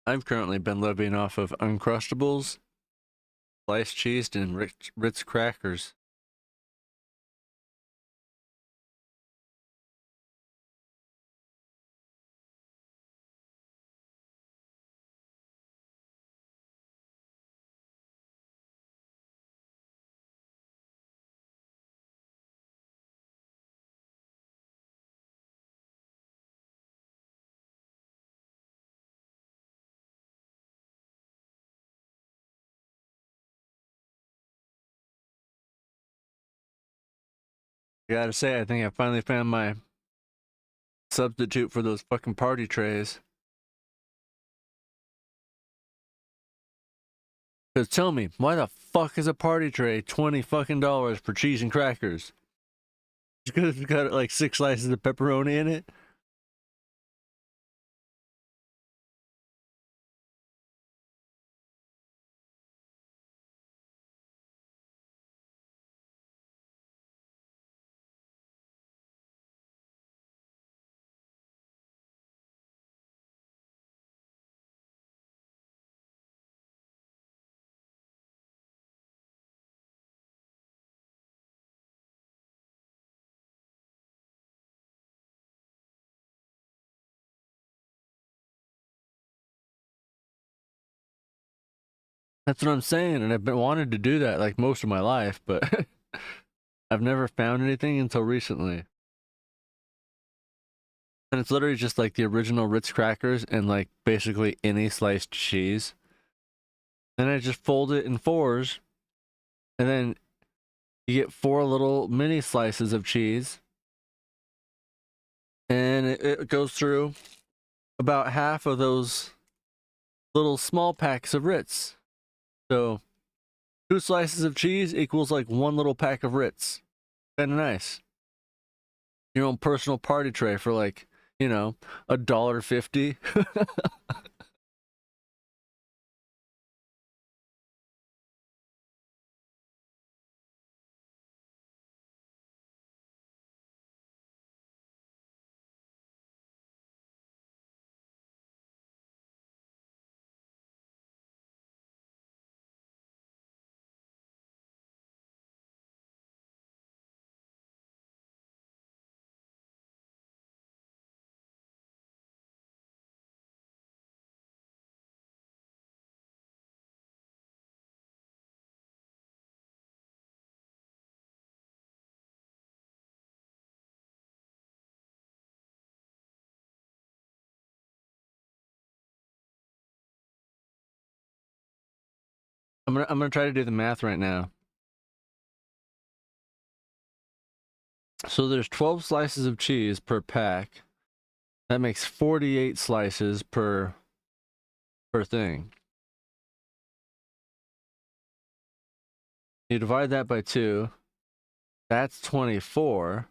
I've currently been living off of Uncrustables, sliced cheese, and Ritz crackers. I gotta say, I think I finally found my substitute for those fucking party trays. Cause tell me, why the fuck is a party tray $20 fucking for cheese and crackers? Just because it's got like 6 slices of pepperoni in it? That's what I'm saying, and I've been wanted to do that like most of my life, but I've never found anything until recently. And it's literally just like the original Ritz crackers and like basically any sliced cheese. And I just fold it in fours, and then you get 4 little mini slices of cheese, and it goes through about half of those little small packs of Ritz. So 2 slices of cheese equals like 1 little pack of Ritz. Kind of nice. Your own personal party tray for like, you know, $1.50. I'm gonna try to do the math right now. So there's 12 slices of cheese per pack. That makes 48 slices per thing. You divide that by 2. That's 24.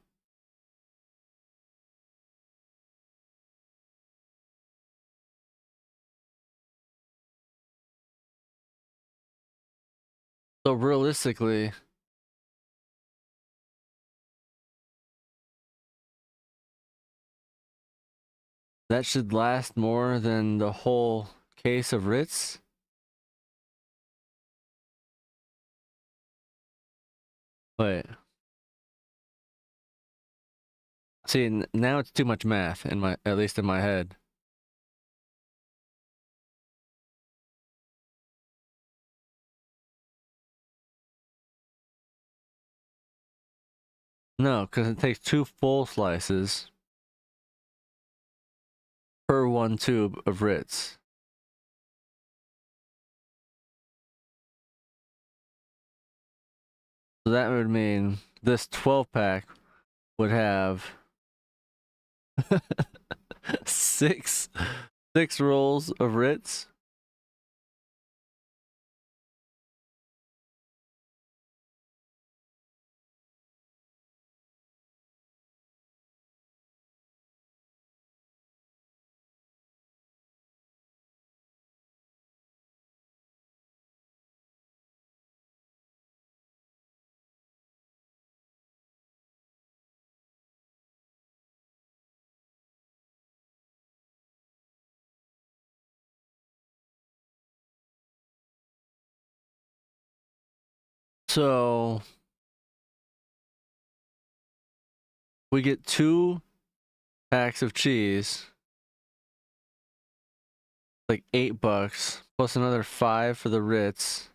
So realistically, that should last more than the whole case of Ritz. Wait. See, now it's too much math in my, at least in my head. No, because it takes 2 full slices per 1 tube of Ritz. So that would mean this 12 pack would have six rolls of Ritz. So we get 2 packs of cheese, like $8, plus another 5 for the Ritz.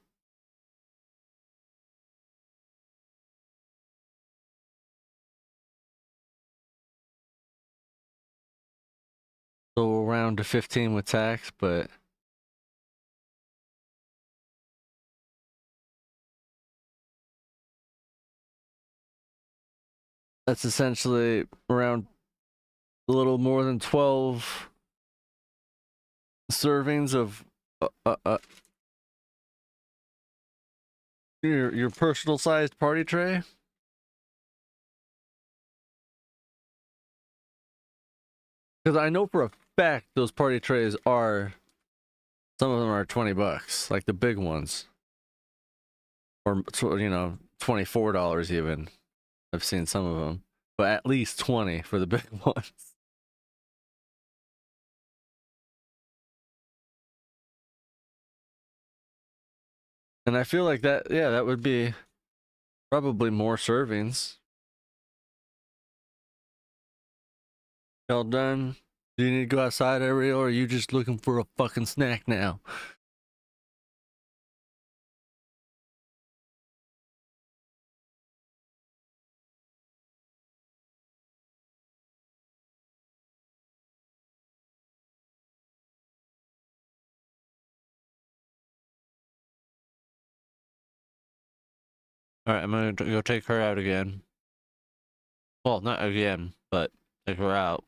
So we'll round to 15 with tax, but that's essentially around a little more than 12 servings of your personal sized party tray. Because I know for a fact those party trays are, some of them are $20, like the big ones, or $24 even. I've seen some of them, but at least 20 for the big ones. And I feel like that, yeah, that would be probably more servings. Y'all done? Do you need to go outside, Ariel, or are you just looking for a fucking snack now? Alright, I'm gonna go take her out again. Well, not again, but take her out.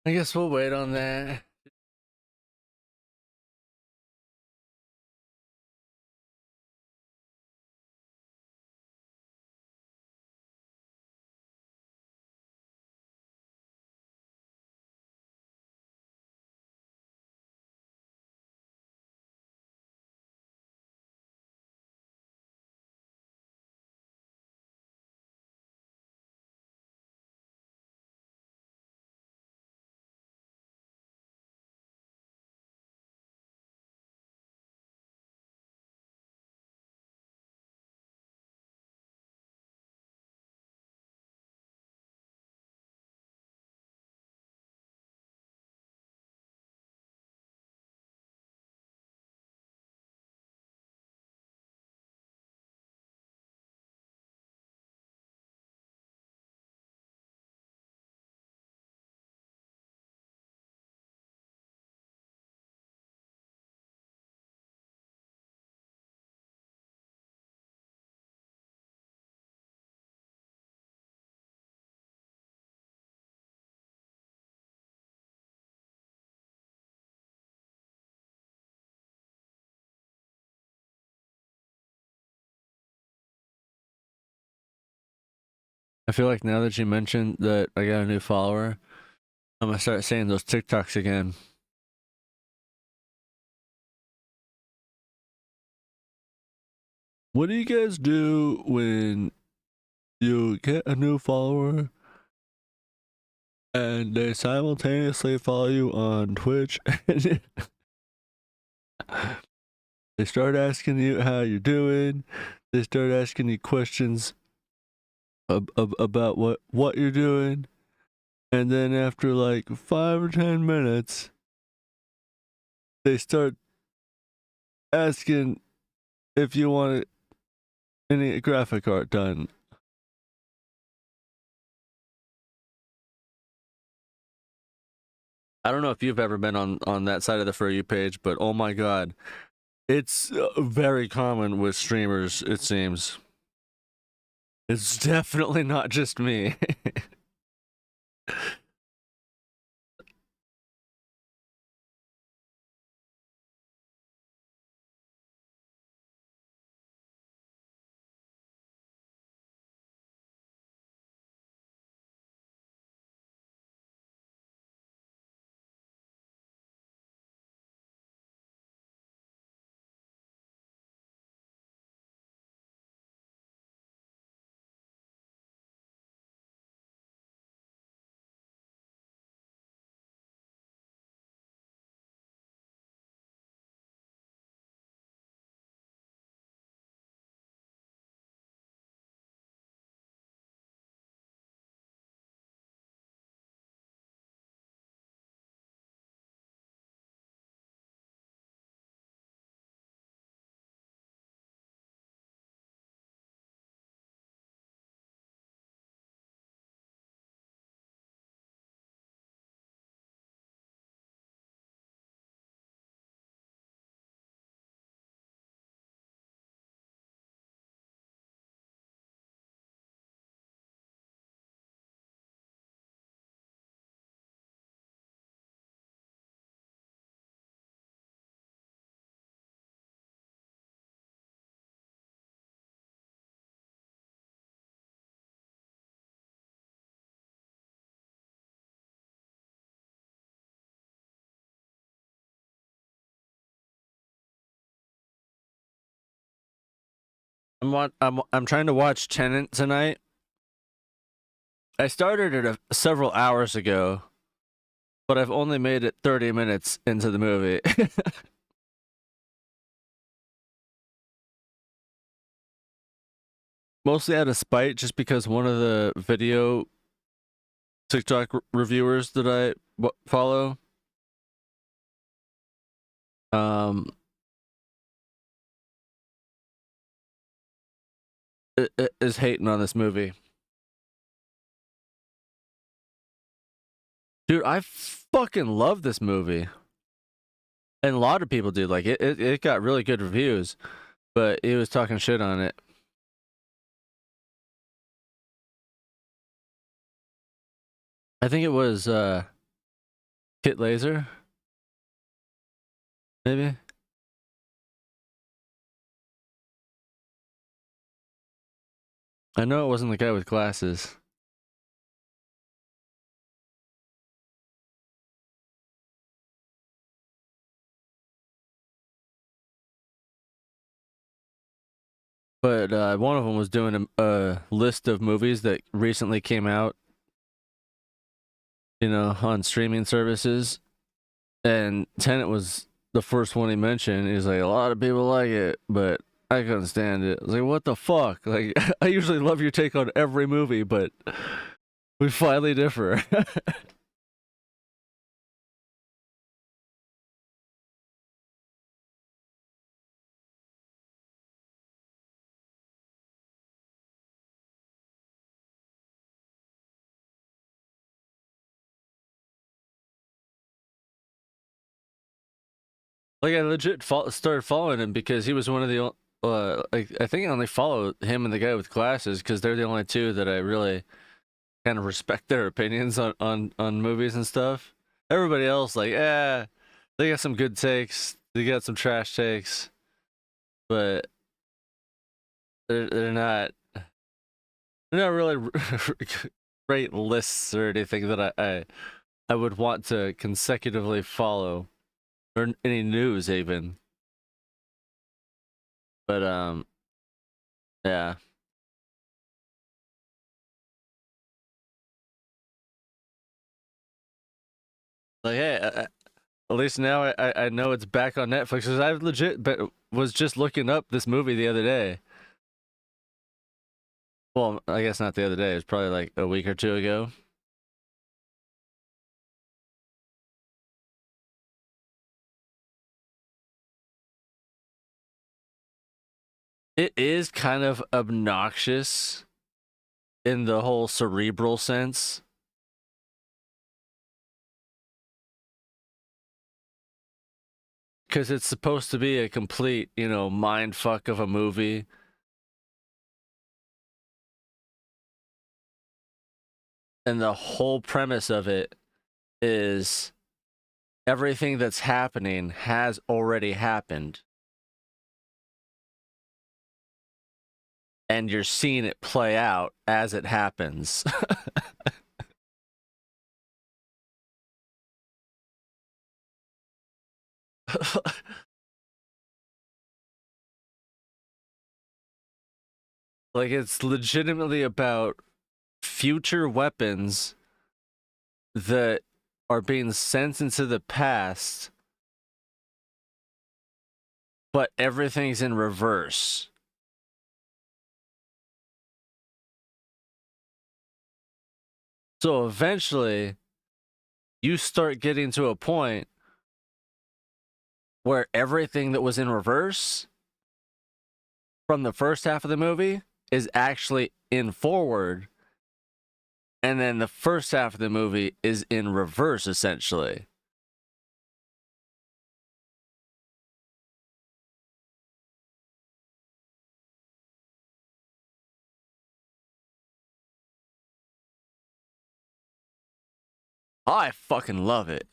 I guess we'll wait on that. I feel like now that you mentioned that I got a new follower, I'm gonna start saying those TikToks again. What do you guys do when you get a new follower and they simultaneously follow you on Twitch and they start asking you how you're doing? They start asking you questions about what you're doing, and then after like 5 or 10 minutes, they start asking if you want any graphic art done. I don't know if you've ever been on that side of the For You page, but oh my god, it's very common with streamers, it seems. It's definitely not just me. I'm trying to watch Tenet tonight. I started it several hours ago, but I've only made it 30 minutes into the movie. Mostly out of spite, just because one of the video TikTok reviewers that I follow, um, is hating on this movie. Dude, I fucking love this movie. And a lot of people do. Like, it got really good reviews, but he was talking shit on it. I think it was, Kit Laser? Maybe? I know it wasn't the guy with glasses. But one of them was doing a list of movies that recently came out, you know, on streaming services. And Tenet was the first one he mentioned. He's like, a lot of people like it, but I couldn't stand it. I was like, what the fuck? Like, I usually love your take on every movie, but we finally differ. Like, I legit started following him because he was one of the like, I think I only follow him and the guy with glasses because they're the only two that I really kind of respect their opinions on movies and stuff. Everybody else, like, they got some good takes, they got some trash takes, but they're not. not really great lists or anything that I would want to consecutively follow, or any news even. But yeah. Like, hey, at least now I know it's back on Netflix, because I legit but was just looking up this movie the other day. Well, I guess not the other day. It's probably like a week or two ago. It is kind of obnoxious in the whole cerebral sense. Because it's supposed to be a complete, mind fuck of a movie. And the whole premise of it is everything that's happening has already happened. And you're seeing it play out as it happens. Like, it's legitimately about future weapons that are being sent into the past, but everything's in reverse. So eventually, you start getting to a point where everything that was in reverse from the first half of the movie is actually in forward, and then the first half of the movie is in reverse, essentially. I fucking love it.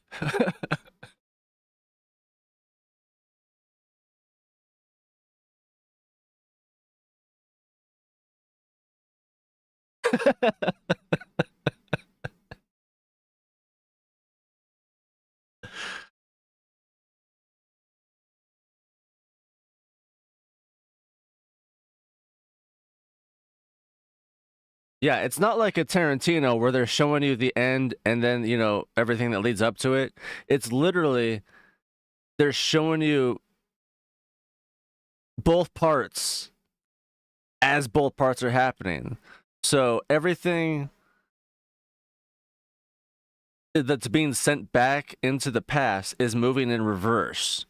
Yeah, it's not like a Tarantino where they're showing you the end and then, everything that leads up to it. It's literally, they're showing you both parts as both parts are happening. So everything that's being sent back into the past is moving in reverse.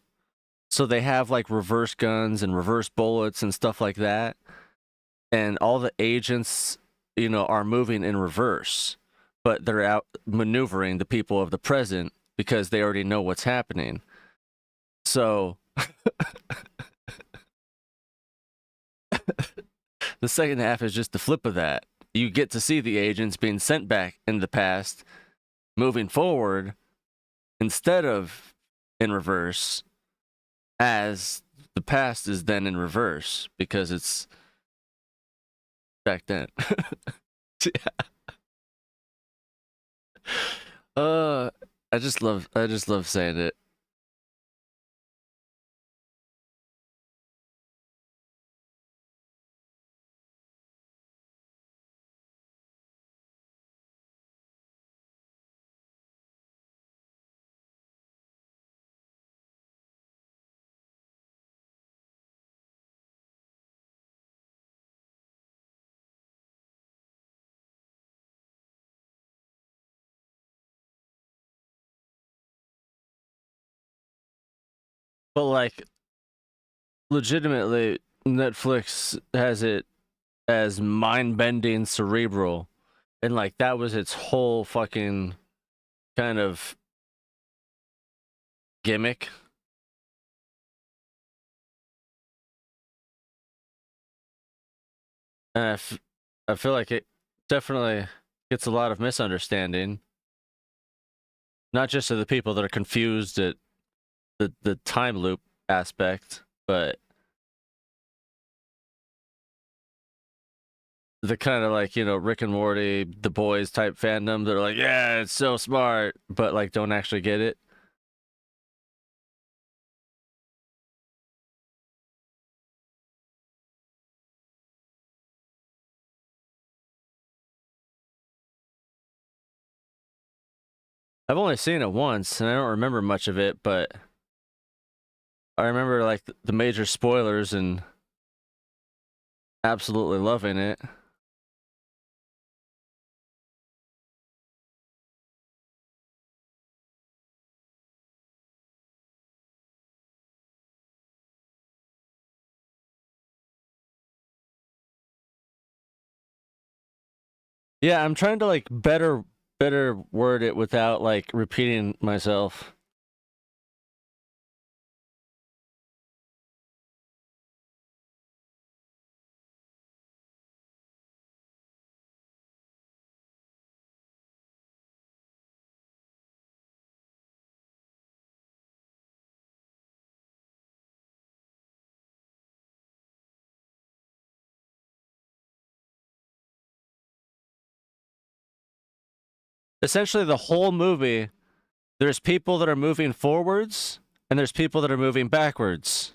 So they have like reverse guns and reverse bullets and stuff like that. And all the agents, are moving in reverse, but they're out maneuvering the people of the present because they already know what's happening. So the second half is just the flip of that. You get to see the agents being sent back in the past, moving forward instead of in reverse, as the past is then in reverse because it's back then. Yeah. I just love saying it. But like, legitimately, Netflix has it as mind-bending cerebral, and like that was its whole fucking kind of gimmick. And I feel like it definitely gets a lot of misunderstanding, not just to the people that are confused at the time loop aspect, but the kind of like, Rick and Morty, The Boys type fandom. They're like, yeah, it's so smart, but like don't actually get it. I've only seen it once and I don't remember much of it, but I remember like the major spoilers and absolutely loving it. Yeah, I'm trying to like better word it without like repeating myself. Essentially the whole movie, there's people that are moving forwards and there's people that are moving backwards.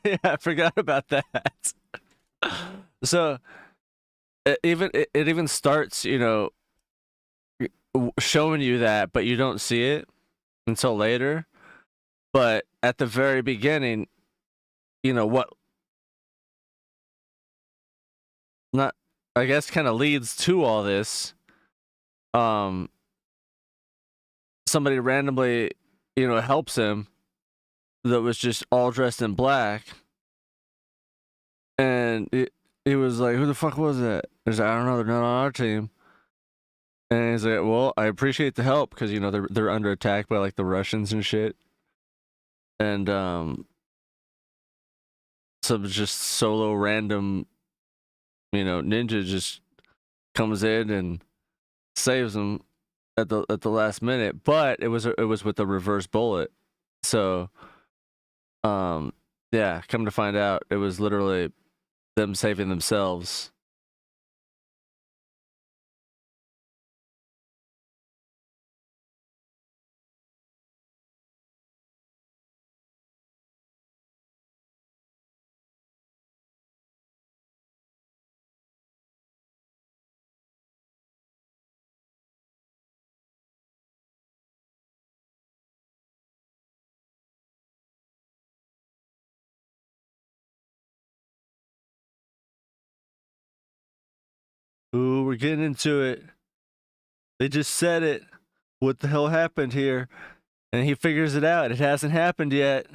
Yeah, I forgot about that. So it even starts, showing you that, but you don't see it until later. But at the very beginning, what not I guess kind of leads to all this. Um, Somebody randomly, helps him that was just all dressed in black, and it was like, who the fuck was that? He's like, I don't know, they're not on our team. And he's like, well, I appreciate the help because they're under attack by like the Russians and shit. And some just solo random, ninja just comes in and saves them at the last minute. But it was with a reverse bullet. So um yeah, come to find out, it was literally them saving themselves. we're getting into it. They just said it. What the hell happened here? And he figures it out. It hasn't happened yet.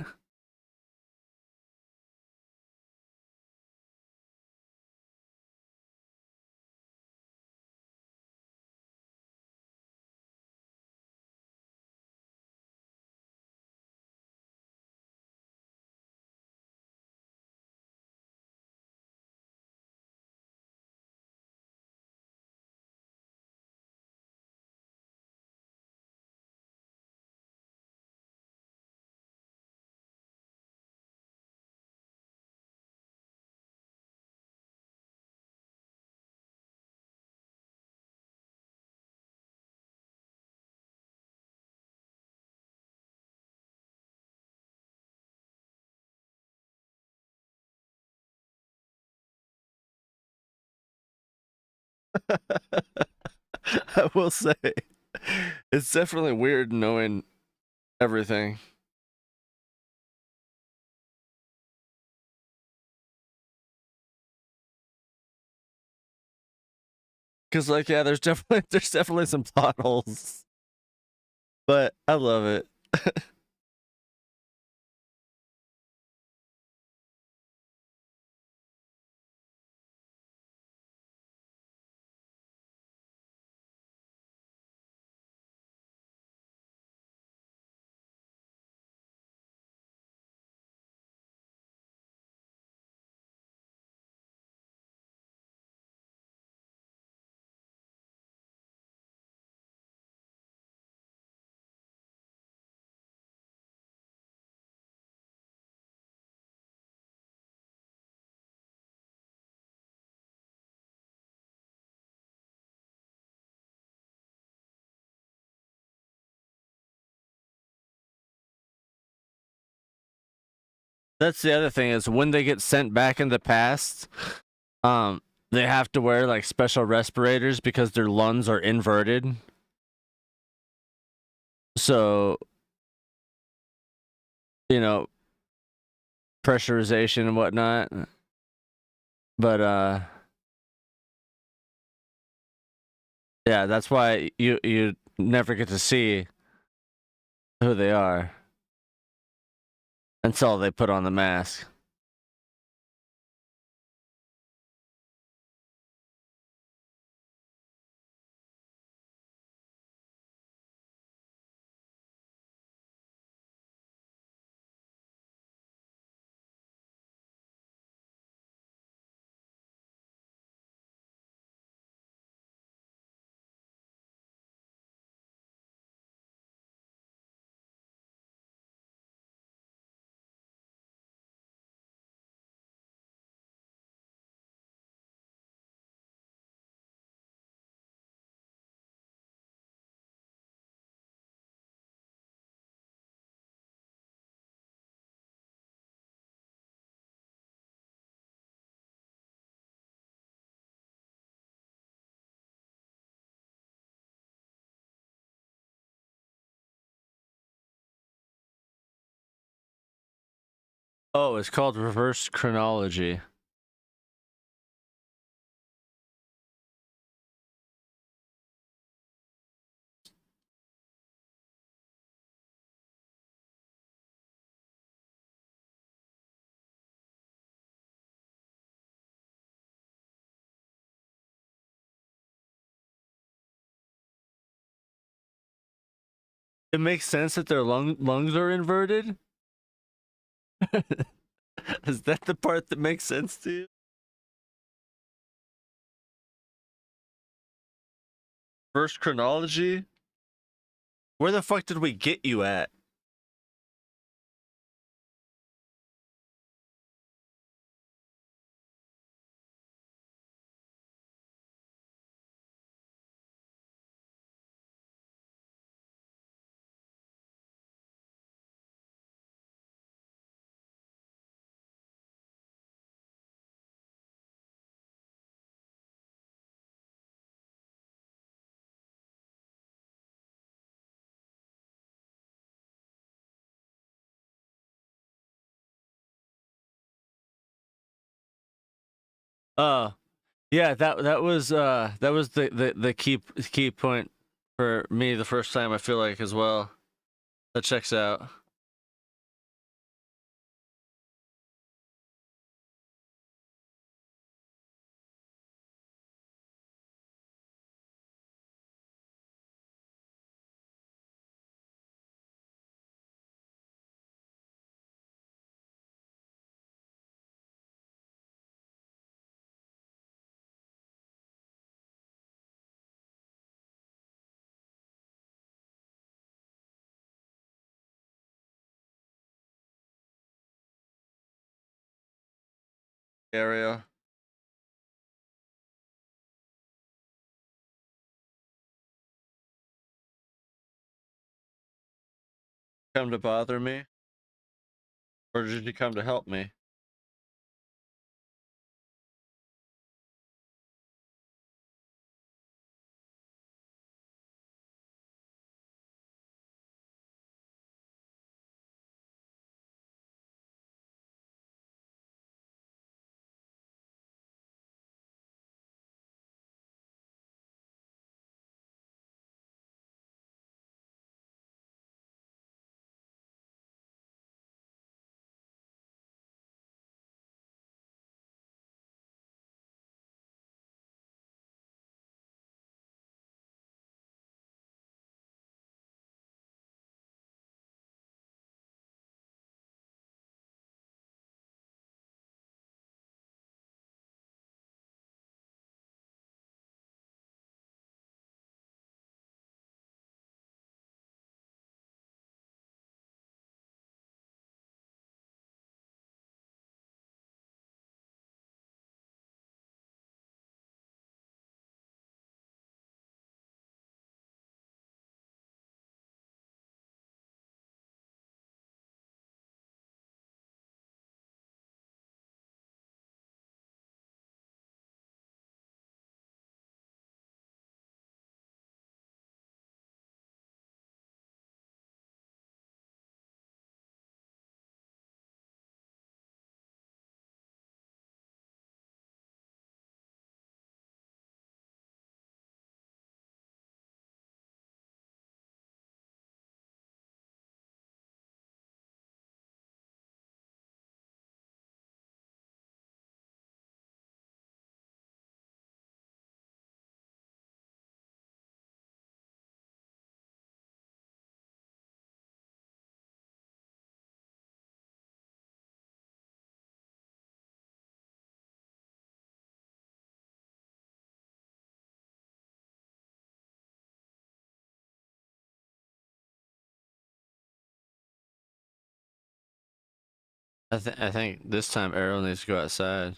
I will say, it's definitely weird knowing everything. Cause like, yeah, there's definitely some plot holes, but I love it. That's the other thing is when they get sent back in the past, um, they have to wear like special respirators because their lungs are inverted. So, you know, pressurization and whatnot. But yeah, that's why you never get to see who they are until they put on the mask. Oh, it's called reverse chronology. It makes sense that their lungs are inverted. Is that the part that makes sense to you? Reverse chronology? Where the fuck did we get you at? Uh, Yeah, that was the key point for me the first time, I feel like, as well. That checks out. Area. Come to bother me? Or did you come to help me? I think this time Arrow needs to go outside.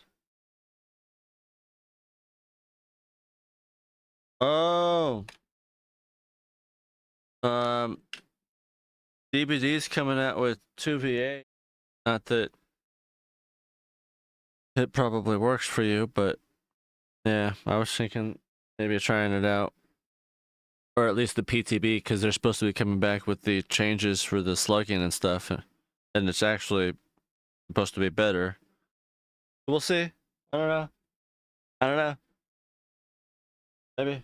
Oh, um, DBD's coming out with 2v8. Not that it probably works for you, but yeah, I was thinking maybe trying it out. Or at least the PTB, because they're supposed to be coming back with the changes for the slugging and stuff. And it's actually supposed to be better. We'll see. I don't know. I don't know. Maybe.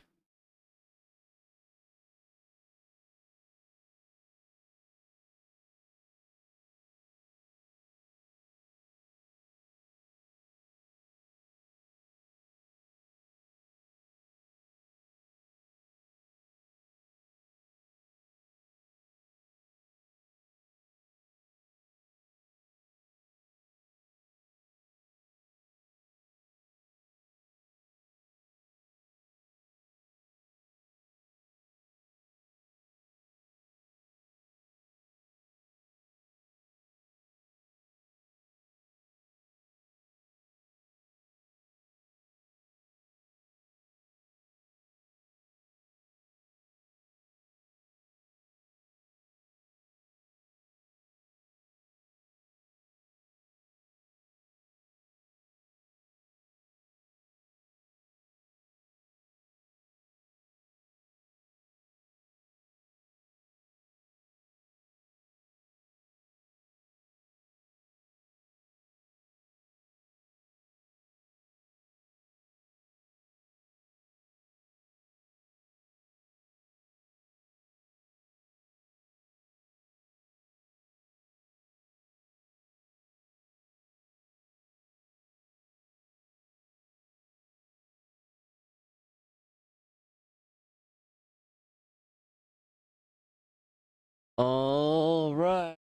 All right.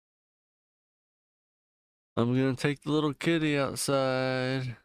I'm gonna take the little kitty outside.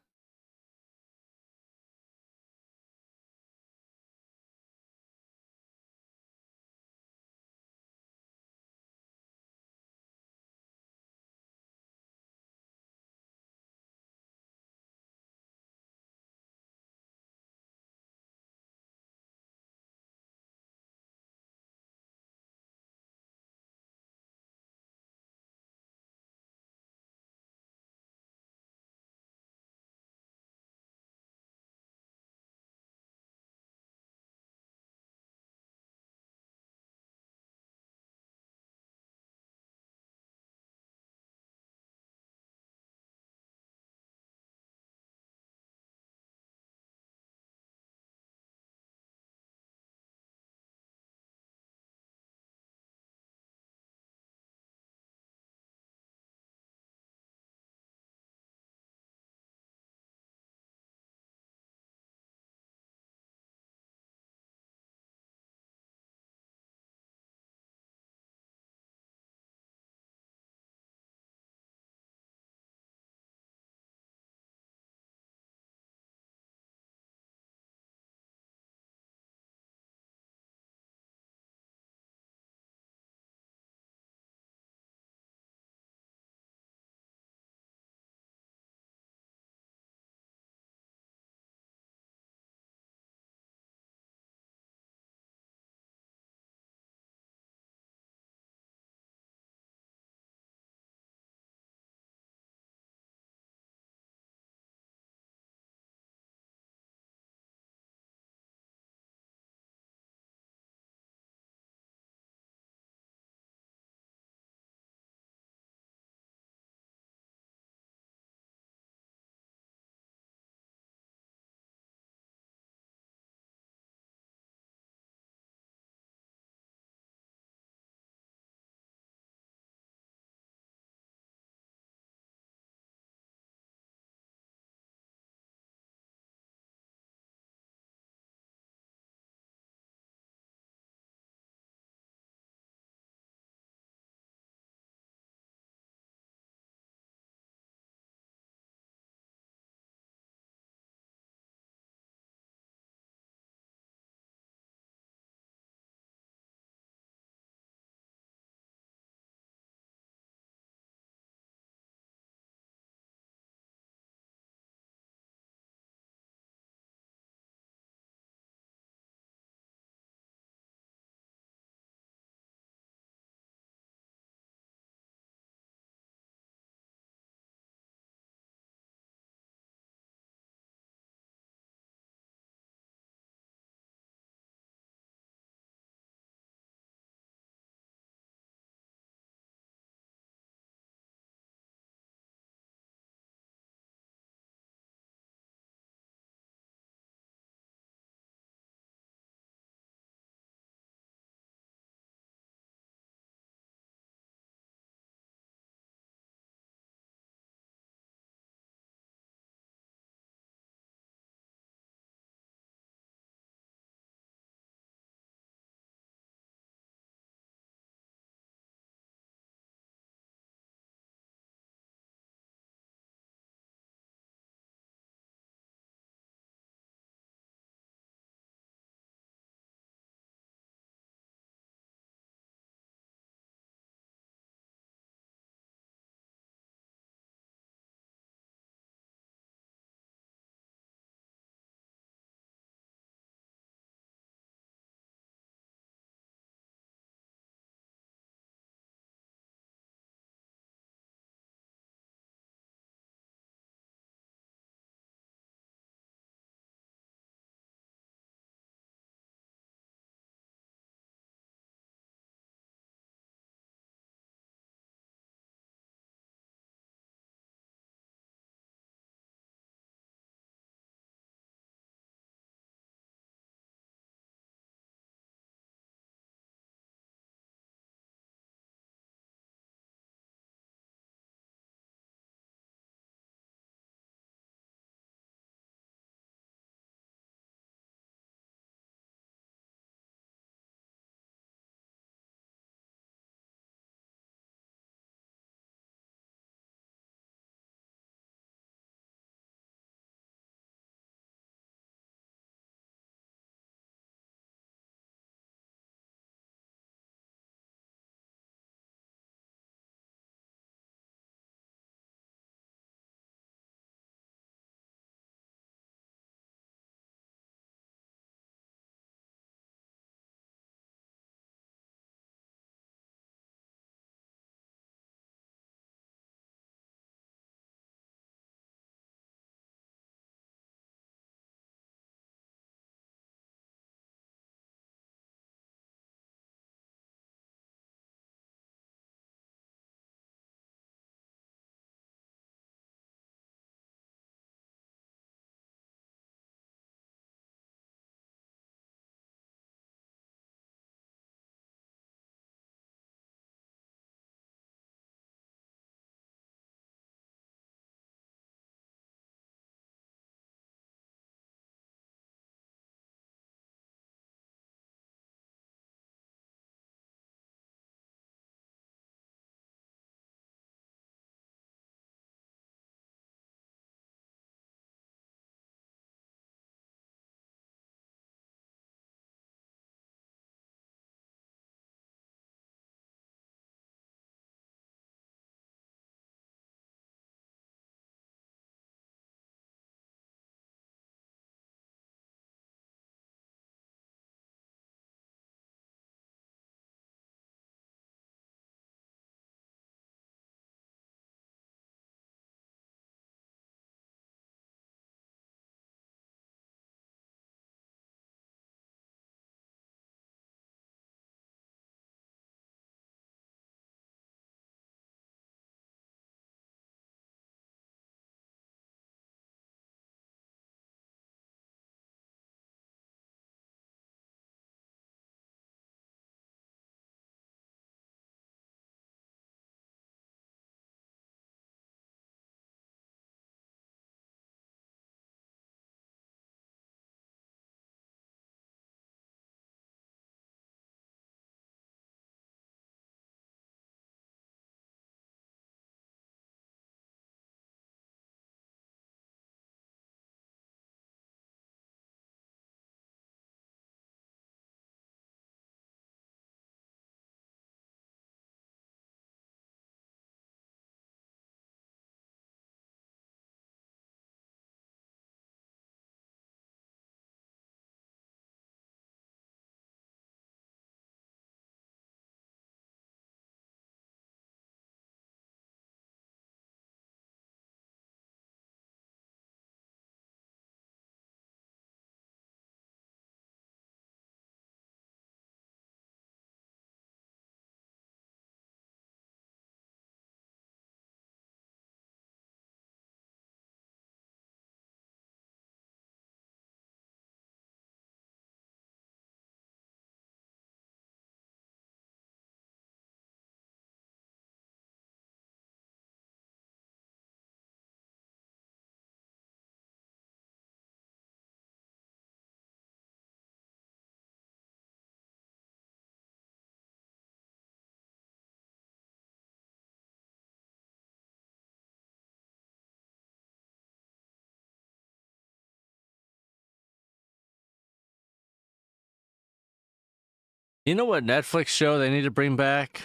You know what Netflix show they need to bring back?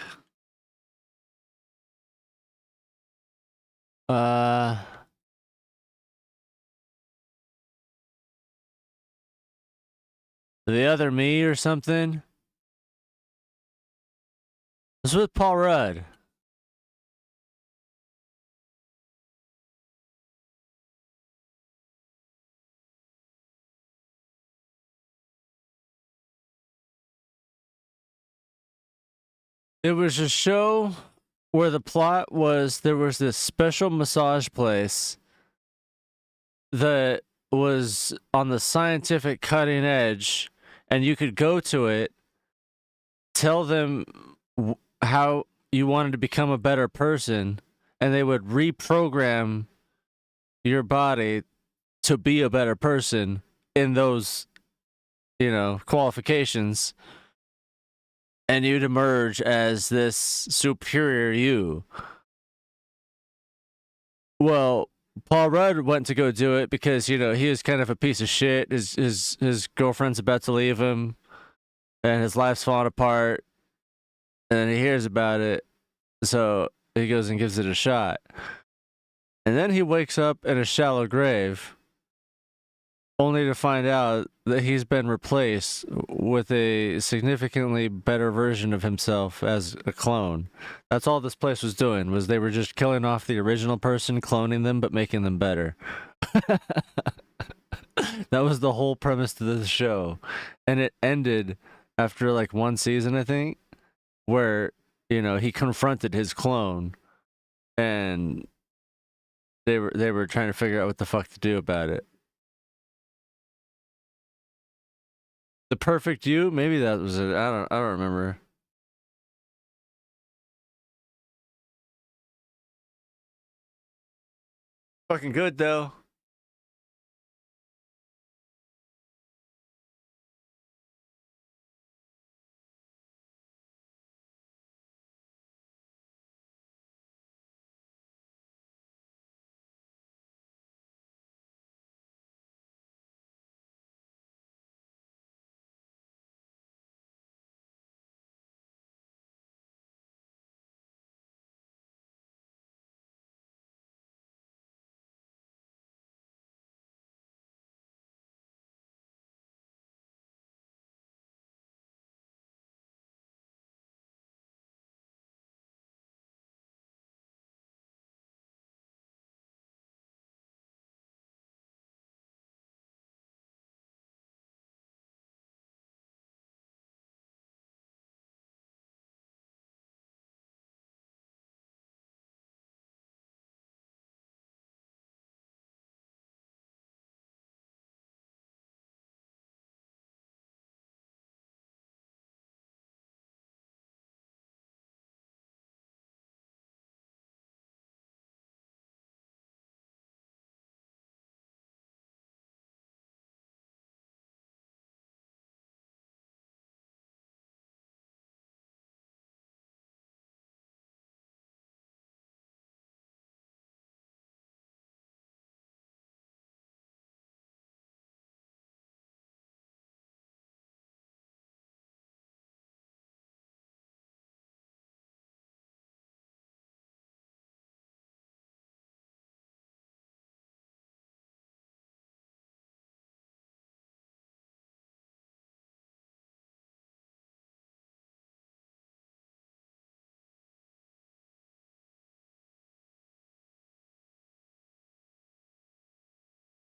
Uh, The Other Me or something. It's with Paul Rudd. It was a show where the plot was there was this special massage place that was on the scientific cutting edge, and you could go to it, tell them how you wanted to become a better person, and they would reprogram your body to be a better person in those, qualifications, and you'd emerge as this superior you. Well, Paul Rudd went to go do it because he was kind of a piece of shit. His girlfriend's about to leave him, and his life's falling apart. And then he hears about it, so he goes and gives it a shot. And then he wakes up in a shallow grave, only to find out that he's been replaced with a significantly better version of himself as a clone. That's all this place was doing, was they were just killing off the original person, cloning them, but making them better. That was the whole premise to this show. And it ended after like one season, I think, where, he confronted his clone, and they were trying to figure out what the fuck to do about it. The Perfect You? Maybe that was it. I don't remember. Fucking good though.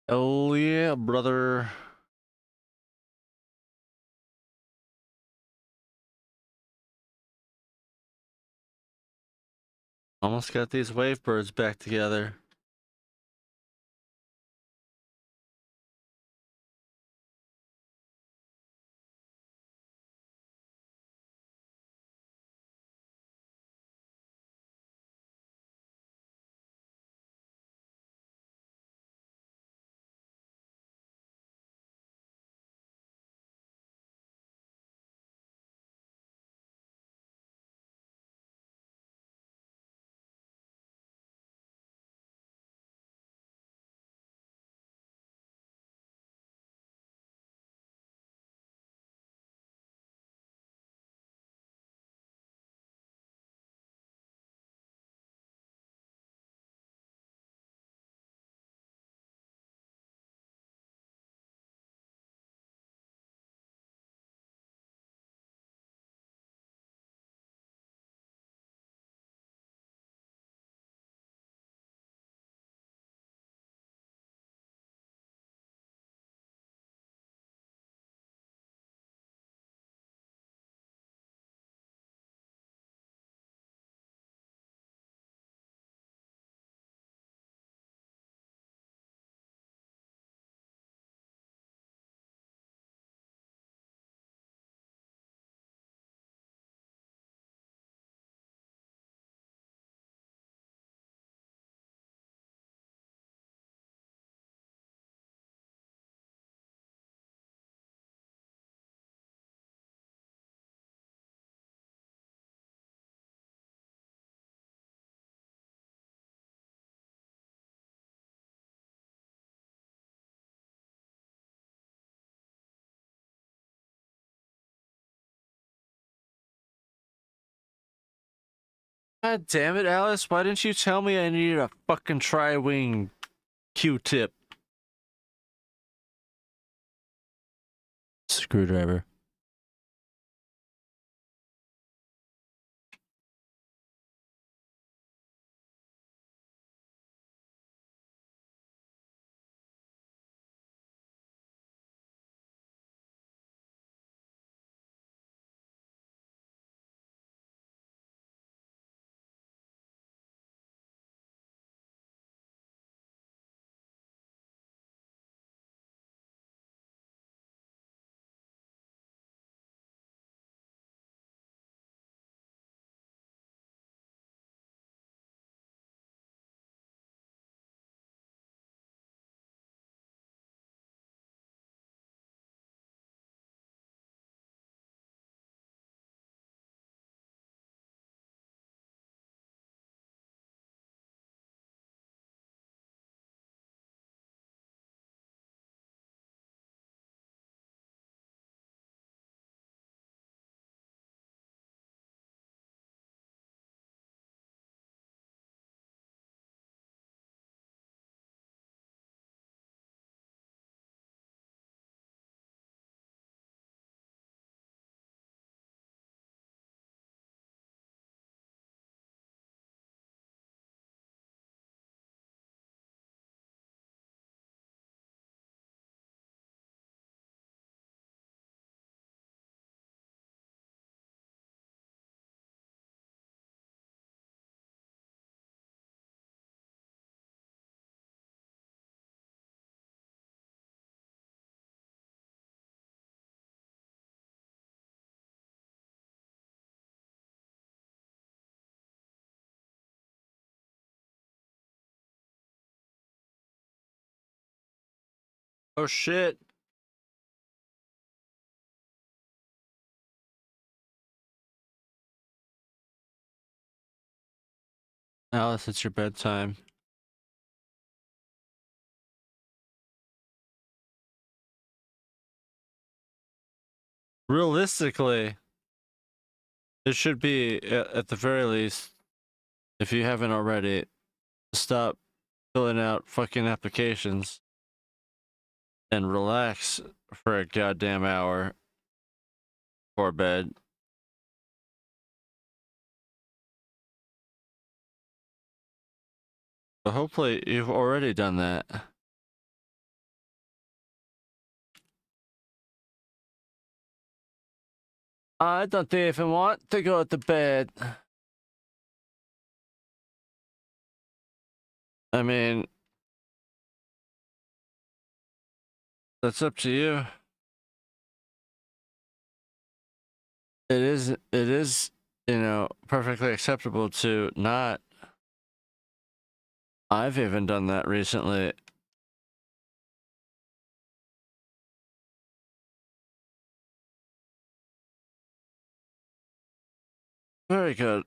Oh yeah, brother. Almost got these wave birds back together. God damn it, Alice. Why didn't you tell me I needed a fucking tri-wing Q-tip? Screwdriver. Oh shit. Alice, it's your bedtime. Realistically, it should be, at the very least, if you haven't already, stop filling out fucking applications and relax for a goddamn hour before bed. But hopefully you've already done that. I don't even want to go to bed. I mean, that's up to you. It is, perfectly acceptable to not. I've even done that recently. Very good.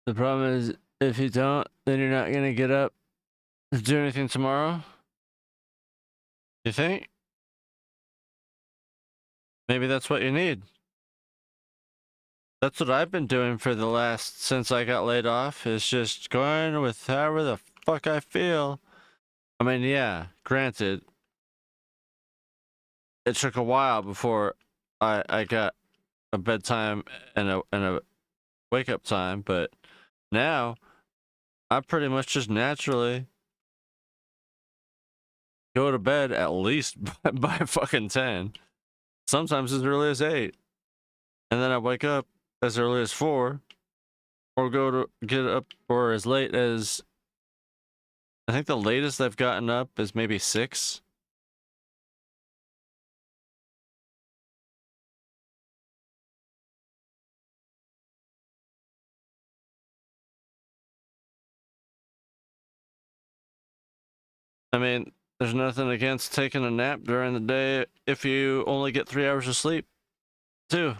The problem is, if you don't, then you're not gonna get up to do anything tomorrow. You think? Maybe that's what you need. That's what I've been doing for the last, since I got laid off, is just going with however the fuck I feel. I mean, yeah, granted, it took a while before I got a bedtime and a wake up time, but now I pretty much just naturally go to bed at least by fucking 10. Sometimes as early as 8. And then I wake up as early as 4. Or go to get up or as late as, I think the latest I've gotten up is maybe 6. I mean, there's nothing against taking a nap during the day if you only get 3 hours of sleep, too.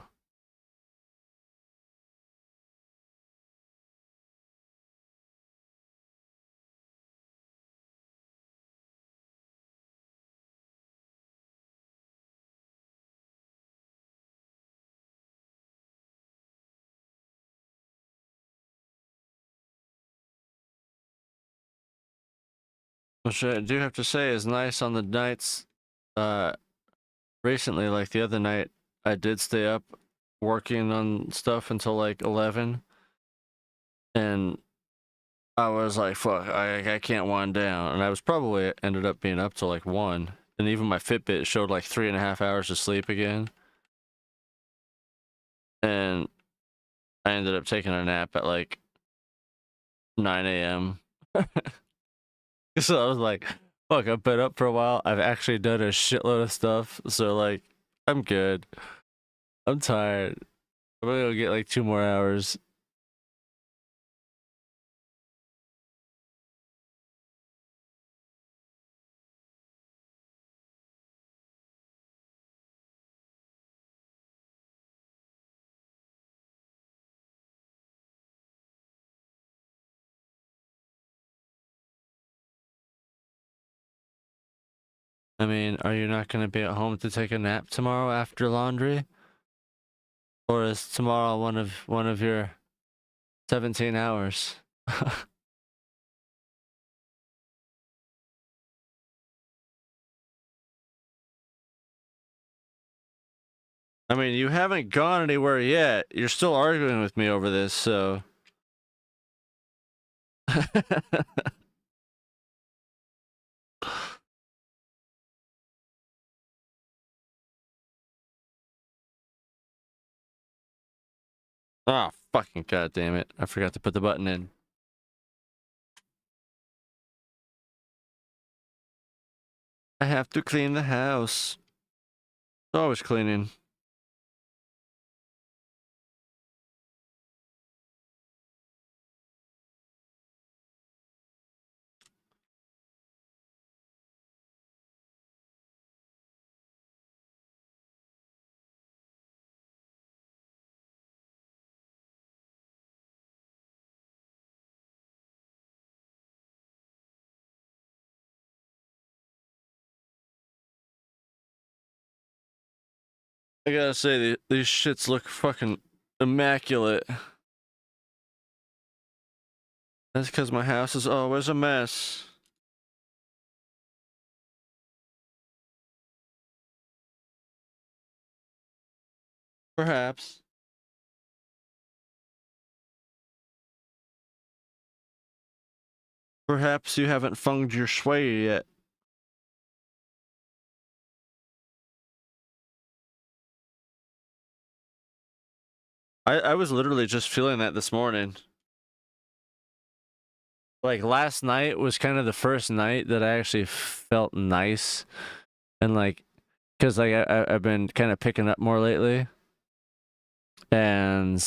Which I do have to say is nice on the nights, recently, like the other night, I did stay up working on stuff until like 11. And I was like, fuck, I can't wind down. And I was probably ended up being up till like 1. And even my Fitbit showed like 3.5 hours of sleep again. And I ended up taking a nap at like 9 a.m. So I was like, fuck, I've been up for a while. I've actually done a shitload of stuff. So like, I'm good. I'm tired. I'm gonna go get like 2 more hours. I mean, are you not gonna be at home to take a nap tomorrow after laundry? Or is tomorrow one of your 17 hours? I mean, you haven't gone anywhere yet. You're still arguing with me over this, so. Oh, fucking goddamn it. I forgot to put the button in. I have to clean the house. Always cleaning. I gotta say, these shits look fucking immaculate. That's because my house is always a mess. Perhaps. Perhaps you haven't funged your shui yet. I was literally just feeling that this morning. Like last night was kind of the first night that I actually felt nice. And like, cause like I've been kind of picking up more lately. And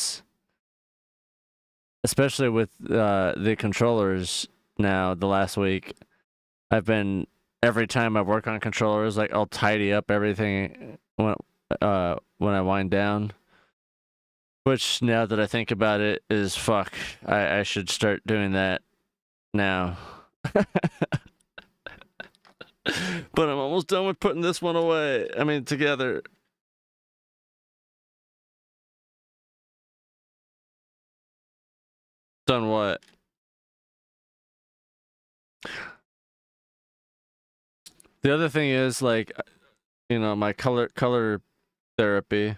especially with the controllers now the last week, I've been, every time I work on controllers, like I'll tidy up everything when I wind down. Which now that I think about it is fuck. I should start doing that now. But I'm almost done with putting this one away. I mean, together. Done what? The other thing is like, you know, my color therapy.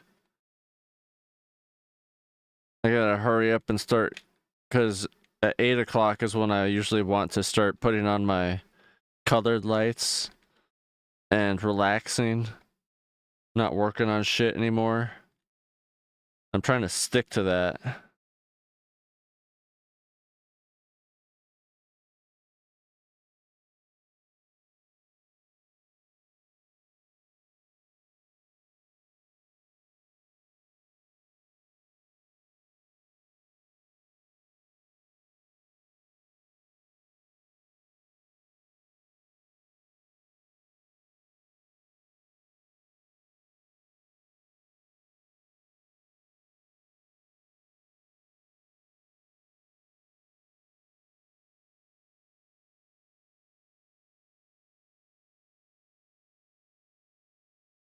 I gotta hurry up and start, because at 8 o'clock is when I usually want to start putting on my colored lights. and relaxing, not working on shit anymore. I'm trying to stick to that.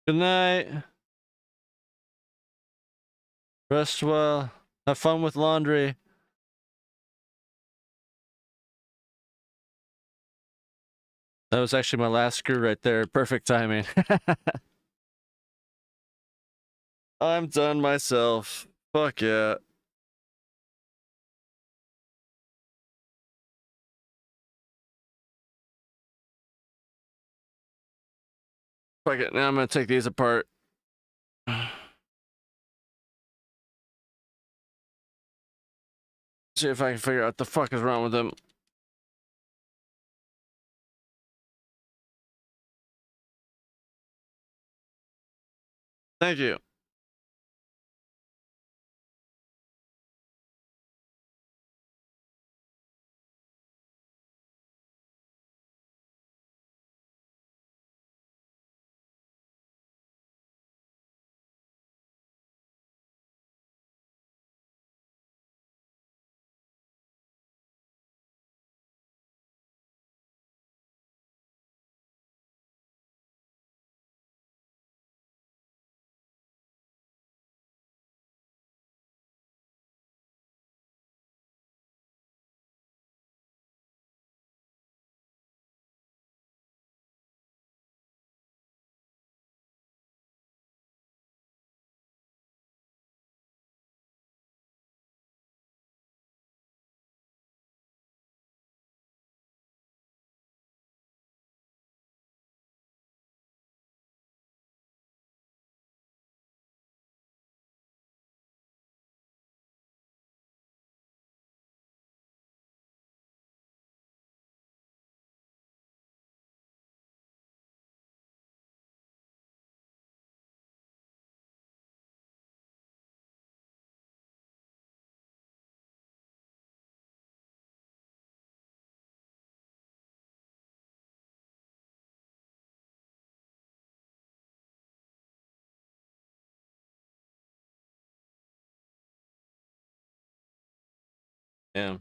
Good night. Rest well. Have fun with laundry. That was actually my last screw right there. Perfect timing. I'm done myself. Fuck yeah. Fuck it. Now I'm gonna take these apart. See if I can figure out what the fuck is wrong with them. Thank you. Yeah.